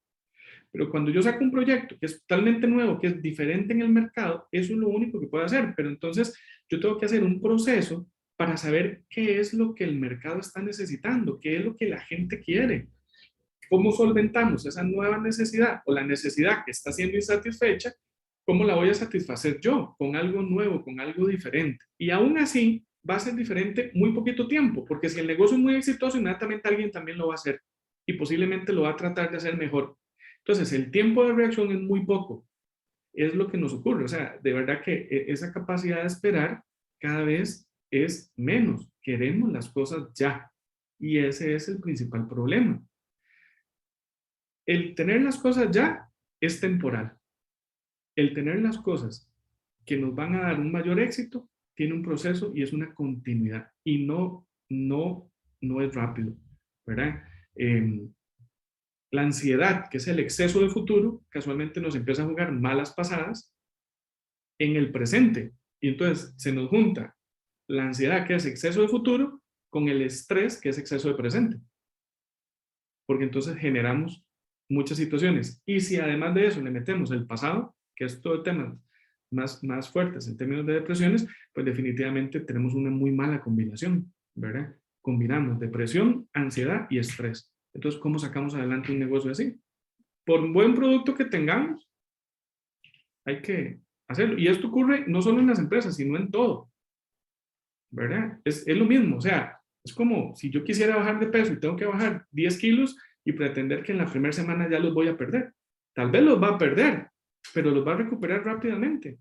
Pero cuando yo saco un proyecto que es totalmente nuevo, que es diferente en el mercado, eso es lo único que puedo hacer. Pero entonces yo tengo que hacer un proceso para saber qué es lo que el mercado está necesitando, qué es lo que la gente quiere. ¿Cómo solventamos esa nueva necesidad o la necesidad que está siendo insatisfecha? ¿Cómo la voy a satisfacer yo? Con algo nuevo, con algo diferente. Y aún así va a ser diferente muy poquito tiempo, porque si el negocio es muy exitoso, inmediatamente alguien también lo va a hacer y posiblemente lo va a tratar de hacer mejor. Entonces, el tiempo de reacción es muy poco. Es lo que nos ocurre. O sea, de verdad que esa capacidad de esperar cada vez es menos. Queremos las cosas ya. Y ese es el principal problema. El tener las cosas ya es temporal. El tener las cosas que nos van a dar un mayor éxito tiene un proceso y es una continuidad. Y no es rápido, ¿verdad? La ansiedad, que es el exceso de futuro, casualmente nos empieza a jugar malas pasadas en el presente. Y entonces se nos junta la ansiedad, que es exceso de futuro, con el estrés, que es exceso de presente. Porque entonces generamos muchas situaciones. Y si además de eso le metemos el pasado, que es todo el tema más fuertes en términos de depresiones, pues definitivamente tenemos una muy mala combinación, ¿verdad? Combinamos depresión, ansiedad y estrés. Entonces, ¿cómo sacamos adelante un negocio así? Por un buen producto que tengamos, hay que hacerlo. Y esto ocurre no solo en las empresas, sino en todo, ¿verdad? Es lo mismo, o sea, es como si yo quisiera bajar de peso y tengo que bajar 10 kilos y pretender que en la primera semana ya los voy a perder. Tal vez los va a perder, pero los va a recuperar rápidamente,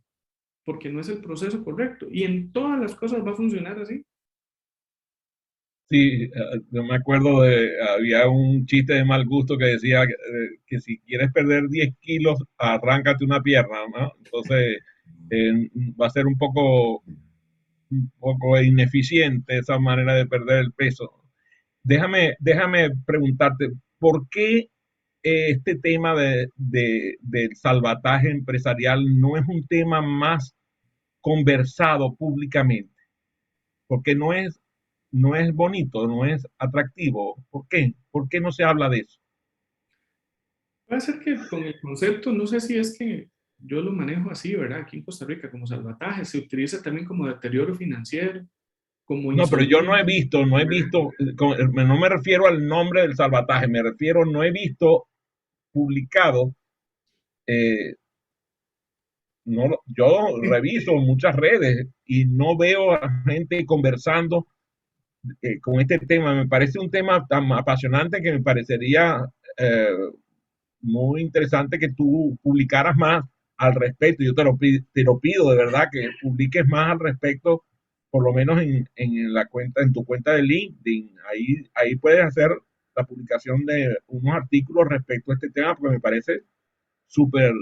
porque no es el proceso correcto. Y en todas las cosas va a funcionar así. Sí, yo me acuerdo había un chiste de mal gusto que decía que si quieres perder 10 kilos, arráncate una pierna, ¿no? Entonces, va a ser un poco ineficiente esa manera de perder el peso. Déjame preguntarte, ¿por qué este tema del salvataje empresarial no es un tema más conversado públicamente? Porque no es bonito, no es atractivo. ¿Por qué? ¿Por qué no se habla de eso? Puede ser que con el concepto, no sé si es que yo lo manejo así, ¿verdad? Aquí en Costa Rica, como salvataje, se utiliza también como deterioro financiero, como No, pero yo insolvencia, no he ¿verdad? visto, no me refiero al nombre del salvataje, me refiero, no he visto publicado, eh, no, yo reviso muchas redes y no veo a gente conversando con este tema. Me parece un tema tan apasionante que me parecería eh, muy interesante que tú publicaras más al respecto. Yo te lo pido de verdad que publiques más al respecto, por lo menos en la cuenta, en tu cuenta de LinkedIn. Ahí puedes hacer la publicación de unos artículos respecto a este tema, porque me parece súper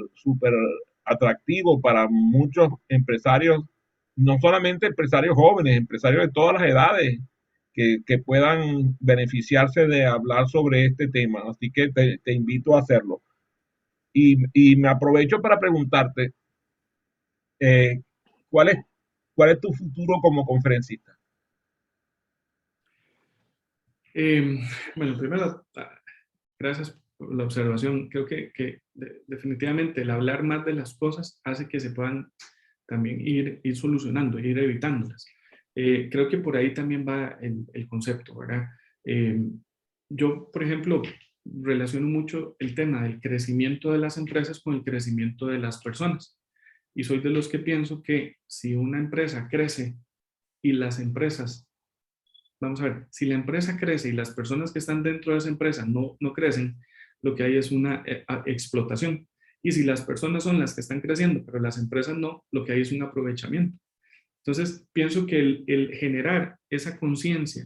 atractivo para muchos empresarios, no solamente empresarios jóvenes, empresarios de todas las edades, que puedan beneficiarse de hablar sobre este tema. Así que te invito a hacerlo. Y me aprovecho para preguntarte, eh, ¿cuál es, ¿cuál es tu futuro como conferencista? Eh, bueno, primero, gracias por la observación. Creo que definitivamente el hablar más de las cosas hace que se puedan también ir solucionando, ir evitándolas. Creo que por ahí también va el concepto, ¿verdad? Eh, yo, por ejemplo, relaciono mucho el tema del crecimiento de las empresas con el crecimiento de las personas. Y soy de los que pienso que si una empresa crece y las empresas, vamos a ver, si la empresa crece y las personas que están dentro de esa empresa no crecen, lo que hay es una explotación. Y si las personas son las que están creciendo, pero las empresas no, lo que hay es un aprovechamiento. Entonces, pienso que el generar esa conciencia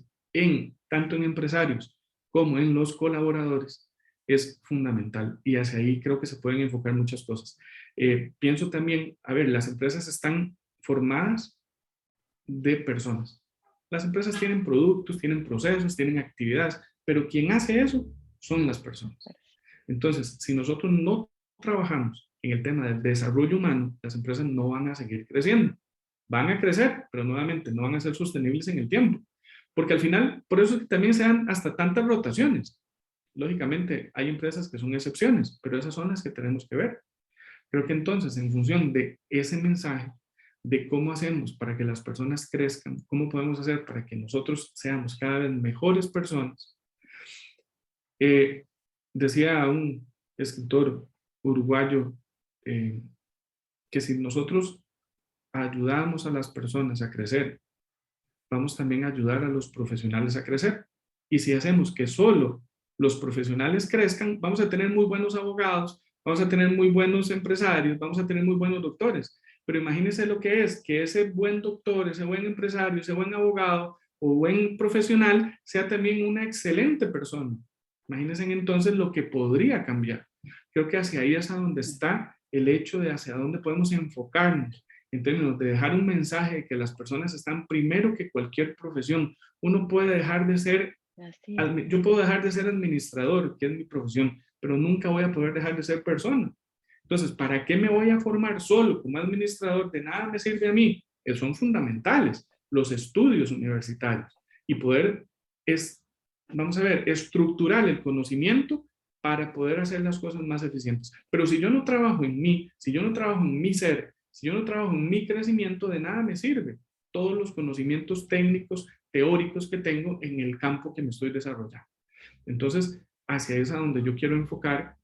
tanto en empresarios como en los colaboradores es fundamental, y hacia ahí creo que se pueden enfocar muchas cosas. Pienso también, a ver, las empresas están formadas de personas. Las empresas tienen productos, tienen procesos, tienen actividades, pero quien hace eso son las personas. Entonces, si nosotros no trabajamos en el tema del desarrollo humano, las empresas no van a seguir creciendo. Van a crecer, pero nuevamente no van a ser sostenibles en el tiempo. Porque al final, por eso es que también se dan hasta tantas rotaciones. Lógicamente, hay empresas que son excepciones, pero esas son las que tenemos que ver. Creo que entonces, en función de ese mensaje, de cómo hacemos para que las personas crezcan, cómo podemos hacer para que nosotros seamos cada vez mejores personas. Decía un escritor uruguayo que si nosotros ayudamos a las personas a crecer, vamos también a ayudar a los profesionales a crecer. Y si hacemos que solo los profesionales crezcan, vamos a tener muy buenos abogados, vamos a tener muy buenos empresarios, vamos a tener muy buenos doctores. Pero imagínense lo que es que ese buen doctor, ese buen empresario, ese buen abogado o buen profesional sea también una excelente persona. Imagínense entonces lo que podría cambiar. Creo que hacia ahí es a donde está el hecho de hacia dónde podemos enfocarnos en términos de dejar un mensaje de que las personas están primero que cualquier profesión. Uno puede dejar de ser, yo puedo dejar de ser administrador, que es mi profesión, pero nunca voy a poder dejar de ser persona. Entonces, ¿para qué me voy a formar solo como administrador? De nada me sirve a mí. Son fundamentales los estudios universitarios y poder vamos a ver, estructurar el conocimiento para poder hacer las cosas más eficientes. Pero si yo no trabajo en mí, si yo no trabajo en mi ser, si yo no trabajo en mi crecimiento, de nada me sirve todos los conocimientos técnicos, teóricos que tengo en el campo que me estoy desarrollando. Entonces, hacia eso es donde yo quiero enfocar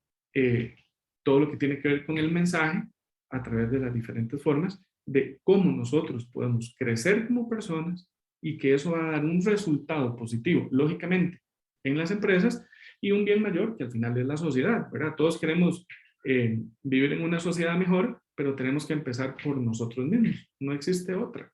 todo lo que tiene que ver con el mensaje a través de las diferentes formas de cómo nosotros podemos crecer como personas y que eso va a dar un resultado positivo, lógicamente, en las empresas y un bien mayor que al final es la sociedad, ¿verdad? Todos queremos vivir en una sociedad mejor, pero tenemos que empezar por nosotros mismos, no existe otra.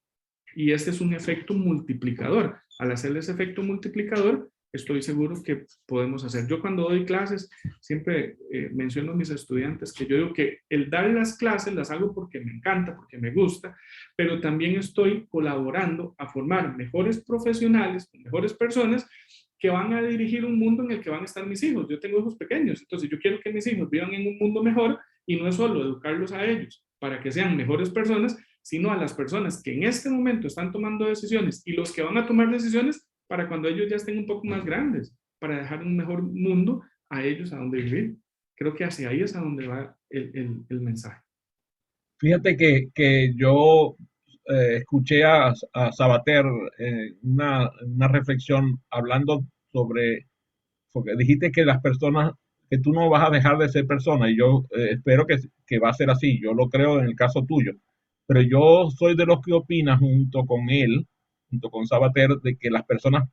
Y este es un efecto multiplicador. Al hacer ese efecto multiplicador, estoy seguro que podemos hacer. Yo cuando doy clases, siempre menciono a mis estudiantes que yo digo que el dar las clases las hago porque me encanta, porque me gusta, pero también estoy colaborando a formar mejores profesionales, mejores personas que van a dirigir un mundo en el que van a estar mis hijos. Yo tengo hijos pequeños, entonces yo quiero que mis hijos vivan en un mundo mejor y no es solo educarlos a ellos para que sean mejores personas, sino a las personas que en este momento están tomando decisiones y los que van a tomar decisiones para cuando ellos ya estén un poco más grandes, para dejar un mejor mundo a ellos a donde vivir. Creo que hacia ahí es a donde va el mensaje. Fíjate que yo escuché a Sabater una reflexión hablando sobre, porque dijiste que las personas, que tú no vas a dejar de ser persona, y yo espero que va a ser así, yo lo creo en el caso tuyo, pero yo soy de los que opina junto con él, junto con Sabater, de que las personas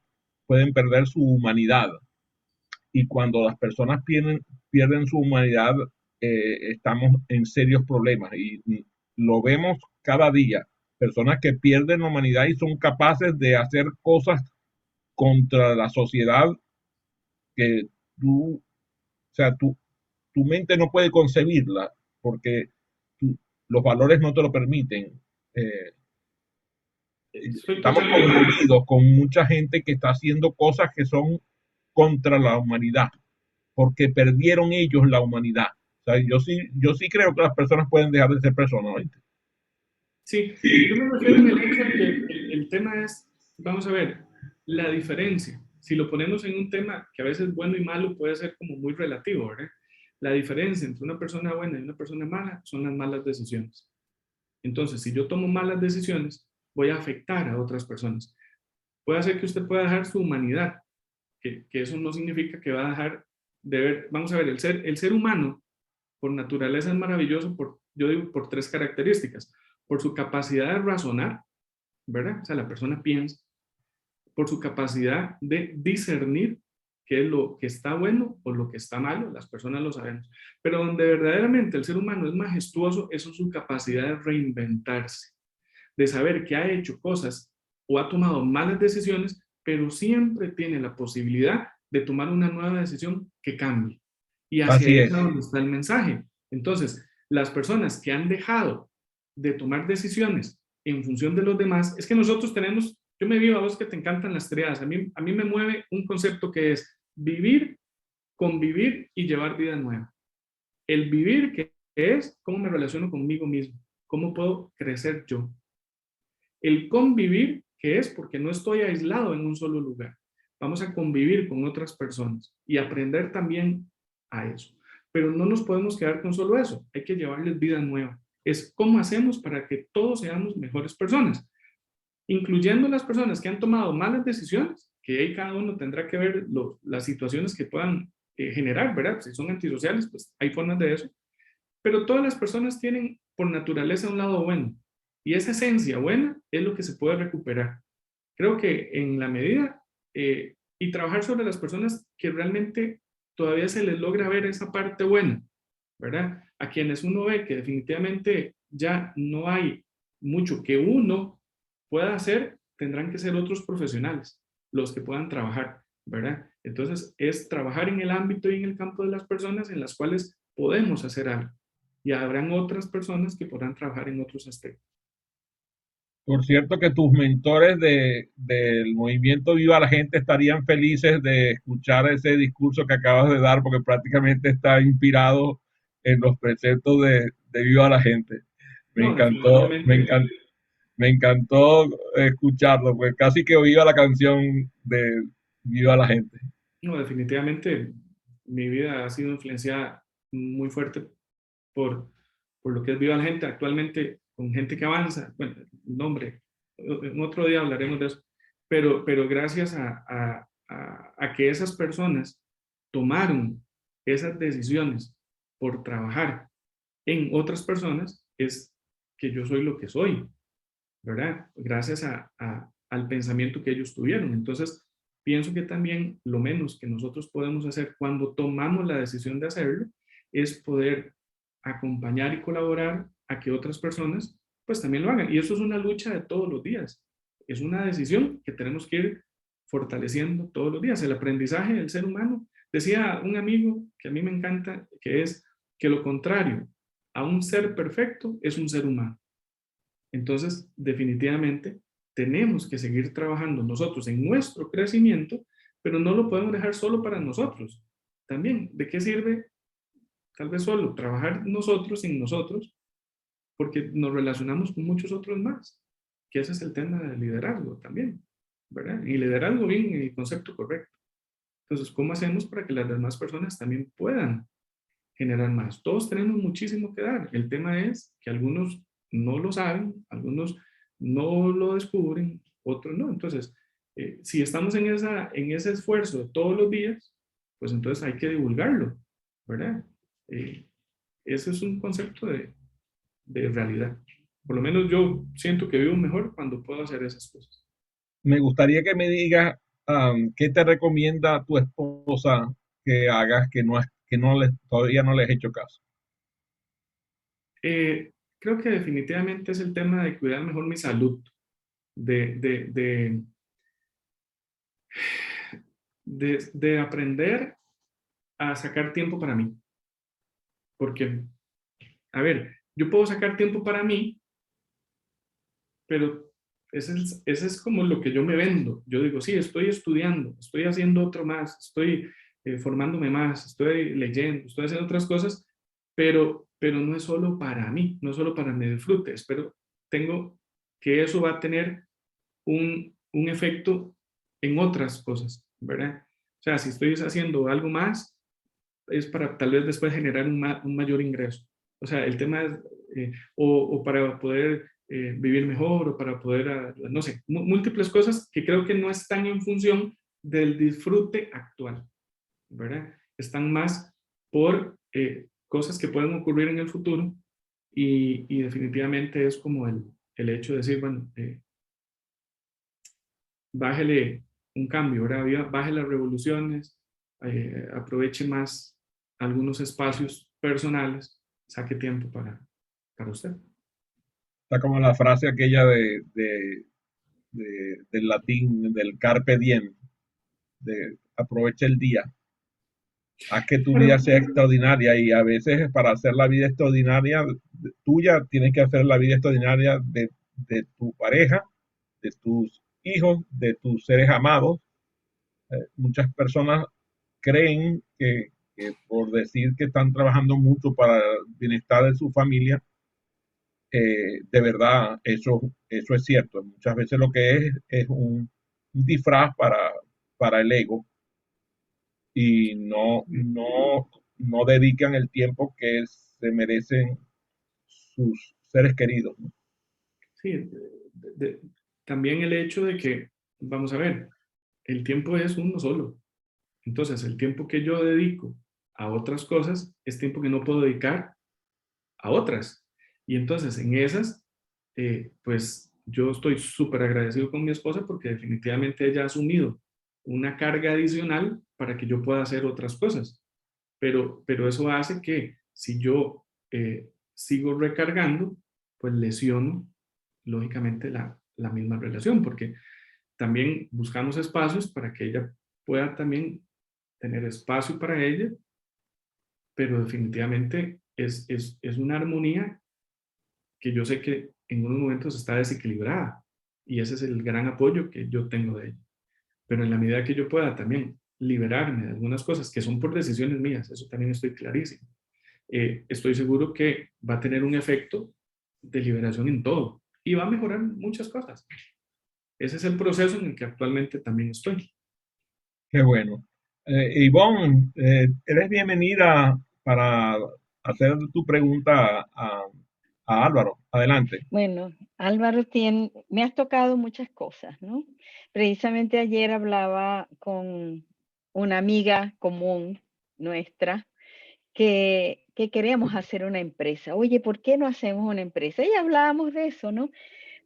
pueden perder su humanidad, y cuando las personas pierden su humanidad, estamos en serios problemas y lo vemos cada día. Personas que pierden la humanidad y son capaces de hacer cosas contra la sociedad que tú, o sea, tu mente no puede concebirla porque tú, los valores no te lo permiten. Eh, Estoy Estamos totalmente. conmovidos con mucha gente que está haciendo cosas que son contra la humanidad, porque perdieron ellos la humanidad. O sea, yo sí creo que las personas pueden dejar de ser personas, ¿oíste? Sí, yo me refiero en el hecho de que el tema es, vamos a ver, la diferencia. Si lo ponemos en un tema que a veces bueno y malo puede ser como muy relativo, ¿verdad? La diferencia entre una persona buena y una persona mala son las malas decisiones. Entonces, si yo tomo malas decisiones, voy a afectar a otras personas. Puede hacer que usted pueda dejar su humanidad, que eso no significa que va a dejar de ver, vamos a ver, el ser humano por naturaleza es maravilloso, yo digo, por tres características. Por su capacidad de razonar, ¿verdad? O sea, la persona piensa. Por su capacidad de discernir qué es lo que está bueno o lo que está malo, las personas lo sabemos. Pero donde verdaderamente el ser humano es majestuoso, eso es su capacidad de reinventarse, de saber que ha hecho cosas o ha tomado malas decisiones, pero siempre tiene la posibilidad de tomar una nueva decisión que cambie. Y hacia Así ahí es es. donde está el mensaje. Entonces, las personas que han dejado de tomar decisiones en función de los demás, es que nosotros tenemos, yo me vivo a vos que te encantan las triadas, a mí me mueve un concepto que es vivir, convivir y llevar vida nueva. El vivir, que es cómo me relaciono conmigo mismo, cómo puedo crecer yo. El convivir, que es porque no estoy aislado en un solo lugar. Vamos a convivir con otras personas y aprender también a eso. Pero no nos podemos quedar con solo eso. Hay que llevarles vida nueva. Es cómo hacemos para que todos seamos mejores personas, incluyendo las personas que han tomado malas decisiones, que ahí cada uno tendrá que ver las situaciones que puedan generar, ¿verdad? Si son antisociales, pues hay formas de eso. Pero todas las personas tienen por naturaleza un lado bueno. Y esa esencia buena es lo que se puede recuperar. Creo que en la medida y trabajar sobre las personas que realmente todavía se les logra ver esa parte buena, ¿verdad? A quienes uno ve que definitivamente ya no hay mucho que uno pueda hacer, tendrán que ser otros profesionales los que puedan trabajar, ¿verdad? Entonces es trabajar en el ámbito y en el campo de las personas en las cuales podemos hacer algo. Y habrán otras personas que podrán trabajar en otros aspectos. Por cierto que tus mentores del movimiento Viva la Gente estarían felices de escuchar ese discurso que acabas de dar porque prácticamente está inspirado en los preceptos de Viva la Gente. Me No, encantó, definitivamente, me encantó escucharlo, pues casi que oía la canción de Viva la Gente. no, definitivamente mi vida ha sido influenciada muy fuerte por, por lo que es Viva la Gente actualmente, con gente que avanza. Bueno, el nombre, en otro día hablaremos de eso, pero gracias a que esas personas tomaron esas decisiones por trabajar en otras personas, es que yo soy lo que soy, ¿verdad? Gracias al pensamiento que ellos tuvieron. Entonces, pienso que también lo menos que nosotros podemos hacer cuando tomamos la decisión de hacerlo es poder acompañar y colaborar a que otras personas pues también lo hagan. Y eso es una lucha de todos los días. Es una decisión que tenemos que ir fortaleciendo todos los días. El aprendizaje del ser humano, decía un amigo que a mí me encanta, que es que lo contrario a un ser perfecto es un ser humano. Entonces, definitivamente, tenemos que seguir trabajando nosotros en nuestro crecimiento, pero no lo podemos dejar solo para nosotros. También, ¿de qué sirve tal vez solo trabajar nosotros sin nosotros? Porque nos relacionamos con muchos otros más, que ese es el tema del liderazgo también, ¿verdad? Y liderazgo bien en el concepto correcto. Entonces, ¿cómo hacemos para que las demás personas también puedan generar más? Todos tenemos muchísimo que dar. El tema es que algunos no lo saben, algunos no lo descubren, otros no. Entonces, si estamos en ese esfuerzo de todos los días, pues entonces hay que divulgarlo, ¿verdad? Eh, Ese es un concepto de realidad. Por lo menos yo siento que vivo mejor cuando puedo hacer esas cosas. Me gustaría que me digas qué te recomienda tu esposa que hagas que no les, todavía no les he hecho caso. Creo que definitivamente es el tema de cuidar mejor mi salud, de, de, de, de aprender a sacar tiempo para mí. Porque, a ver, yo puedo sacar tiempo para mí, pero ese es como lo que yo me vendo. Yo digo, sí, estoy estudiando, estoy haciendo otro más, estoy formándome más, estoy leyendo, estoy haciendo otras cosas, pero no es solo para mí, no es solo para mi disfrute. Espero, tengo que eso va a tener un efecto en otras cosas, ¿verdad? O sea, si estoy haciendo algo más, es para tal vez después generar un mayor ingreso. O sea, el tema es, o para poder vivir mejor, o para poder, no sé, múltiples cosas que creo que no están en función del disfrute actual, ¿verdad? Están más por cosas que pueden ocurrir en el futuro y definitivamente es como el hecho de decir, bueno, bájele un cambio, ¿verdad? Baje las revoluciones, aproveche más algunos espacios personales, saque tiempo para usted. Está como la frase aquella del latín, del carpe diem, aprovecha el día. Haz que tu vida Claro, sea extraordinaria y a veces para hacer la vida extraordinaria tuya, tienes que hacer la vida extraordinaria de tu pareja, de tus hijos, de tus seres amados. Muchas personas creen que por decir que están trabajando mucho para el bienestar de su familia, de verdad eso es cierto. Muchas veces lo que es un disfraz para el ego y no dedican el tiempo que se merecen sus seres queridos, ¿no? sí, también el hecho de que, vamos a ver, el tiempo es uno solo. Entonces, el tiempo que yo dedico a otras cosas es tiempo que no puedo dedicar a otras. Y entonces, en esas, pues yo estoy súper agradecido con mi esposa porque definitivamente ella ha asumido una carga adicional para que yo pueda hacer otras cosas. Pero eso hace que si yo sigo recargando, pues lesiono lógicamente la misma relación, porque también buscamos espacios para que ella pueda también tener espacio para ella, pero definitivamente es una armonía que yo sé que en unos momentos está desequilibrada y ese es el gran apoyo que yo tengo de ella. Pero en la medida que yo pueda también liberarme de algunas cosas que son por decisiones mías, eso también estoy clarísimo. Estoy seguro que va a tener un efecto de liberación en todo y va a mejorar muchas cosas. Ese es el proceso en el que actualmente también estoy. Qué bueno. Ivonne, eres bienvenida para hacer tu pregunta a Álvaro. Adelante. Bueno, Álvaro, me has tocado muchas cosas, ¿no? Precisamente ayer hablaba con una amiga común nuestra que queríamos hacer una empresa. Oye, ¿por qué no hacemos una empresa? Y hablábamos de eso, ¿no?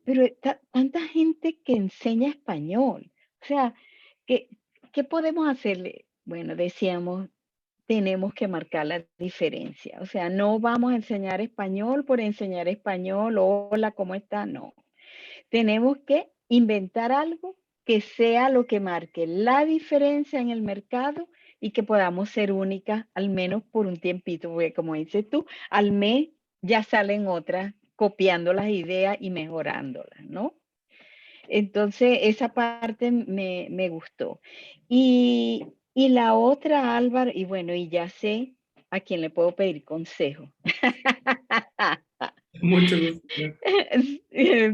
Pero tanta gente que enseña español. O sea, ¿qué, qué podemos hacerle? Bueno, decíamos, tenemos que marcar la diferencia. O sea, no vamos a enseñar español por enseñar español. Hola, ¿cómo está? No. Tenemos que inventar algo que sea lo que marque la diferencia en el mercado y que podamos ser únicas, al menos por un tiempito, porque como dices tú, al mes ya salen otras copiando las ideas y mejorándolas, ¿no? Entonces, esa parte me gustó. Y la otra, Álvaro, y bueno, y ya sé a quién le puedo pedir consejo. Mucho gusto.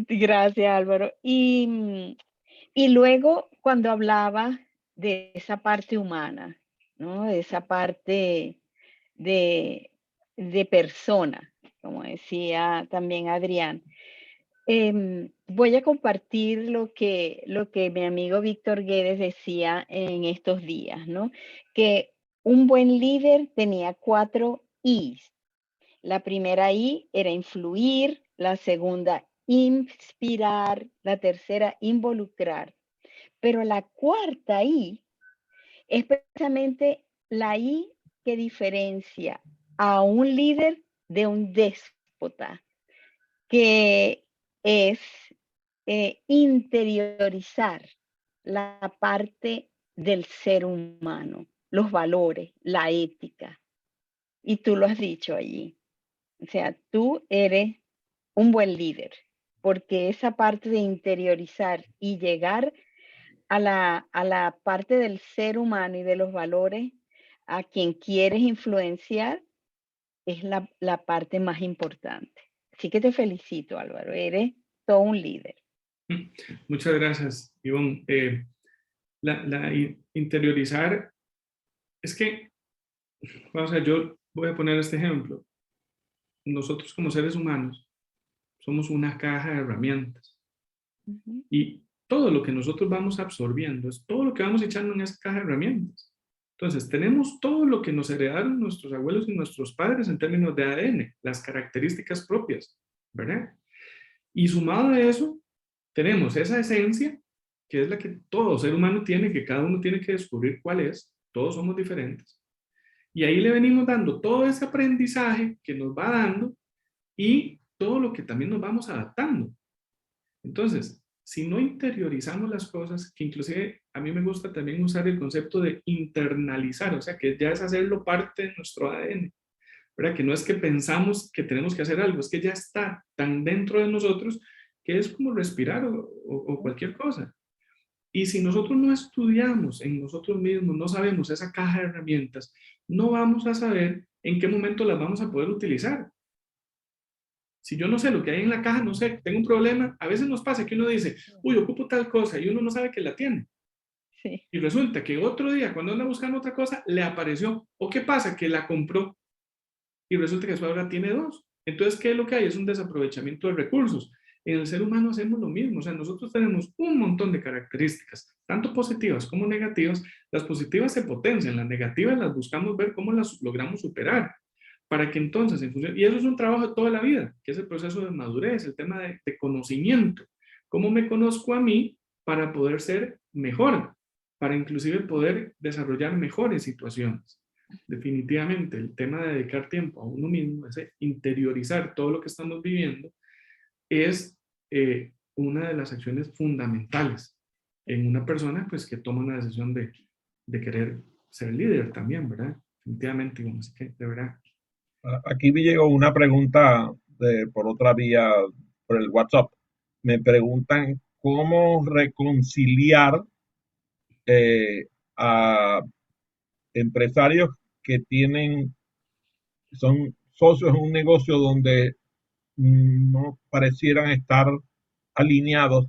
Gracias, Álvaro. Y luego, cuando hablaba de esa parte humana, ¿no? De esa parte de, de persona, como decía también Adrián, voy a compartir lo que mi amigo Víctor Guedes decía en estos días, ¿no? Que un buen líder tenía 4 Is. La primera I era influir, la segunda inspirar, la tercera involucrar. Pero la cuarta I es precisamente la I que diferencia a un líder de un déspota, que es interiorizar la parte del ser humano, los valores, la ética. Y tú lo has dicho allí. O sea, tú eres un buen líder, porque esa parte de interiorizar y llegar a la parte del ser humano y de los valores a quien quieres influenciar es la parte más importante. Así que te felicito, Álvaro, eres todo un líder. Muchas gracias, Ivonne. Interiorizar, es que, vamos a ver, yo voy a poner este ejemplo. Nosotros como seres humanos somos una caja de herramientas Ujú. y todo lo que nosotros vamos absorbiendo es todo lo que vamos echando en esa caja de herramientas. Entonces, tenemos todo lo que nos heredaron nuestros abuelos y nuestros padres en términos de ADN, las características propias, ¿verdad? Y sumado a eso, tenemos esa esencia, que es la que todo ser humano tiene, que cada uno tiene que descubrir cuál es, todos somos diferentes. Y ahí le venimos dando todo ese aprendizaje que nos va dando y todo lo que también nos vamos adaptando. Entonces, si no interiorizamos las cosas, que inclusive a mí me gusta también usar el concepto de internalizar, o sea, que ya es hacerlo parte de nuestro ADN, ¿verdad? Que no es que pensamos que tenemos que hacer algo, es que ya está tan dentro de nosotros que es como respirar o cualquier cosa. Y si nosotros no estudiamos en nosotros mismos, no sabemos esa caja de herramientas, no vamos a saber en qué momento las vamos a poder utilizar. Si yo no sé lo que hay en la caja, no sé, tengo un problema, a veces nos pasa que uno dice, uy, ocupo tal cosa, y uno no sabe que la tiene. Sí. Y resulta que otro día, cuando anda buscando otra cosa, le apareció. ¿O qué pasa? Que la compró y resulta que después ahora tiene dos. Entonces, ¿qué es lo que hay? Es un desaprovechamiento de recursos. En el ser humano hacemos lo mismo. O sea, nosotros tenemos un montón de características, tanto positivas como negativas. Las positivas se potencian, las negativas las buscamos ver cómo las logramos superar. Para que entonces, en función, y eso es un trabajo de toda la vida, que es el proceso de madurez, el tema de conocimiento. ¿Cómo me conozco a mí para poder ser mejor? Para inclusive poder desarrollar mejores situaciones. Definitivamente, el tema de dedicar tiempo a uno mismo, ese interiorizar todo lo que estamos viviendo, es una de las acciones fundamentales en una persona pues, que toma una decisión de querer ser líder también, ¿verdad? Definitivamente, bueno, así que de verdad. Aquí me llegó una pregunta por otra vía, por el WhatsApp. Me preguntan cómo reconciliar eh, a empresarios que son socios en un negocio donde no parecieran estar alineados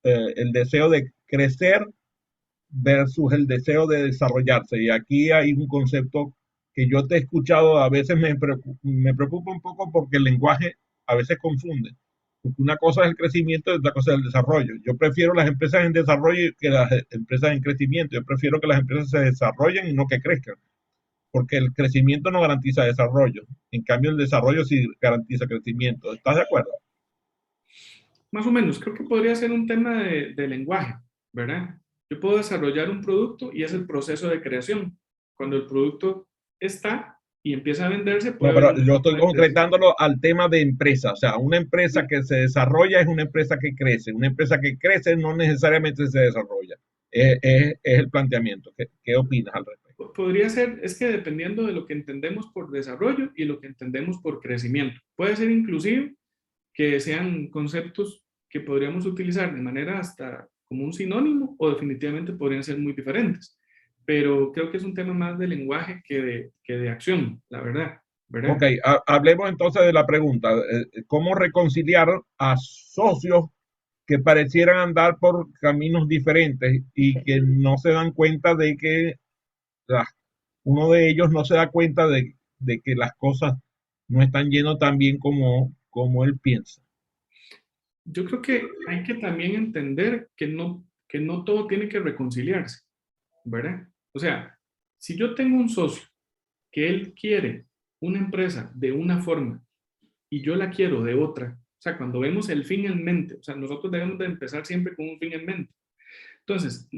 el deseo de crecer versus el deseo de desarrollarse. Y aquí hay un concepto que yo te he escuchado, a veces me preocupa un poco porque el lenguaje a veces confunde. Porque una cosa es el crecimiento y otra cosa es el desarrollo. Yo prefiero las empresas en desarrollo que las empresas en crecimiento. Yo prefiero que las empresas se desarrollen y no que crezcan. Porque el crecimiento no garantiza desarrollo. En cambio, el desarrollo sí garantiza crecimiento. ¿Estás de acuerdo? Más o menos, creo que podría ser un tema de lenguaje, ¿verdad? Yo puedo desarrollar un producto y es el proceso de creación. Cuando el producto está y empieza a venderse, No, puede haber pero un yo trabajo estoy de creación. concretándolo al tema de empresa. O sea, una empresa que se desarrolla es una empresa que crece. Una empresa que crece no necesariamente se desarrolla. Es el planteamiento. ¿Qué opinas al respecto? Podría ser, es que dependiendo de lo que entendemos por desarrollo y lo que entendemos por crecimiento. Puede ser inclusive que sean conceptos que podríamos utilizar de manera hasta como un sinónimo o definitivamente podrían ser muy diferentes. Pero creo que es un tema más de lenguaje que de acción, la verdad, Ok, ¿verdad? hablemos entonces de la pregunta. ¿Cómo reconciliar a socios que parecieran andar por caminos diferentes y Sí. que no se dan cuenta de que la- uno de ellos no se da cuenta de que las cosas no están yendo tan bien como él piensa? Yo creo que hay que también entender que no todo tiene que reconciliarse, ¿verdad? O sea, si yo tengo un socio que él quiere una empresa de una forma y yo la quiero de otra, o sea, cuando vemos el fin en mente, o sea, nosotros debemos de empezar siempre con un fin en mente. Entonces,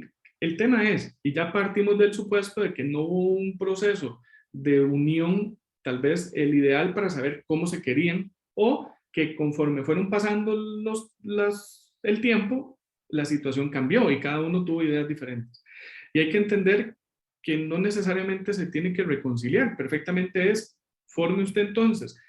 el tema es, y ya partimos del supuesto de que no hubo un proceso de unión, tal vez el ideal para saber cómo se querían, o que conforme fueron pasando el tiempo, la situación cambió y cada uno tuvo ideas diferentes. Y hay que entender que no necesariamente se tiene que reconciliar, perfectamente es, forme usted entonces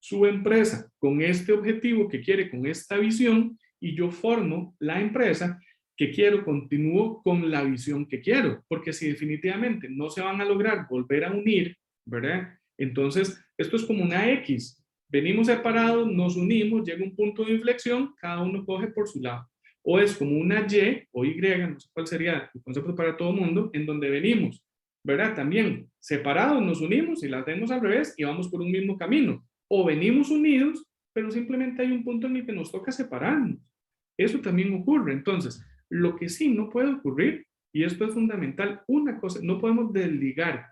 su empresa con este objetivo que quiere, con esta visión, y yo formo la empresa que quiero, continúo con la visión que quiero, porque si definitivamente no se van a lograr volver a unir, ¿verdad? Entonces, esto es como una X. Venimos separados, nos unimos, llega un punto de inflexión, cada uno coge por su lado. O es como una Y o Y, no sé cuál sería el concepto para todo el mundo, en donde venimos, ¿verdad? También separados nos unimos y la hacemos al revés y vamos por un mismo camino. O venimos unidos, pero simplemente hay un punto en el que nos toca separarnos. Eso también ocurre. Entonces, lo que sí no puede ocurrir, y esto es fundamental, una cosa, no podemos desligar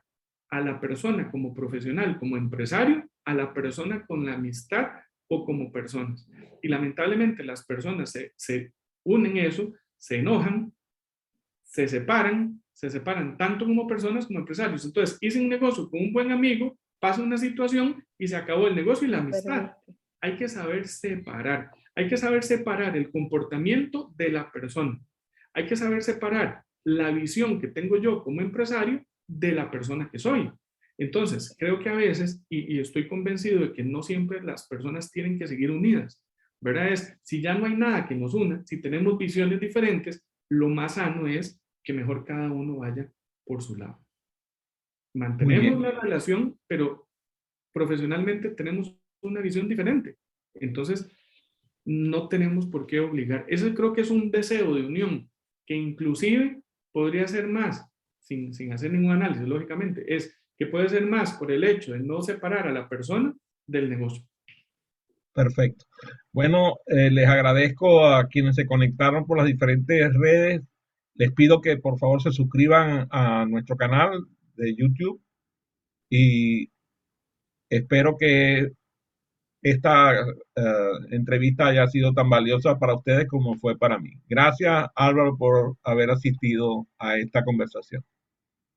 a la persona como profesional, como empresario, a la persona con la amistad o como personas. Y lamentablemente las personas se unen eso, se enojan, se separan tanto como personas como empresarios. Entonces, hice un negocio con un buen amigo, pasa una situación y se acabó el negocio y la amistad. Perdiste. Hay que saber separar, Hay que saber separar el comportamiento de la persona. Hay que saber separar la visión que tengo yo como empresario de la persona que soy. Entonces, creo que a veces, y estoy convencido de que no siempre las personas tienen que seguir unidas, ¿verdad? Si ya no hay nada que nos una, si tenemos visiones diferentes, lo más sano es que mejor cada uno vaya por su lado. Muy Mantenemos bien. la relación, pero profesionalmente tenemos una visión diferente. Entonces, no tenemos por qué obligar. Eso creo que es un deseo de unión, que inclusive podría ser más, sin hacer ningún análisis, lógicamente, es que puede ser más por el hecho de no separar a la persona del negocio. Perfecto. Bueno, les agradezco a quienes se conectaron por las diferentes redes. Les pido que por favor se suscriban a nuestro canal de YouTube y espero que esta entrevista haya sido tan valiosa para ustedes como fue para mí. Gracias, Álvaro, por haber asistido a esta conversación.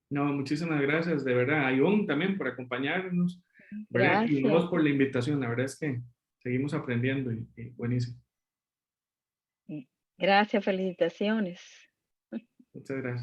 No, muchísimas gracias, de verdad. A Ivonne también por acompañarnos, ¿verdad? Y Gracias. vos por la invitación. La verdad es que seguimos aprendiendo y buenísimo. Gracias, felicitaciones. Muchas gracias.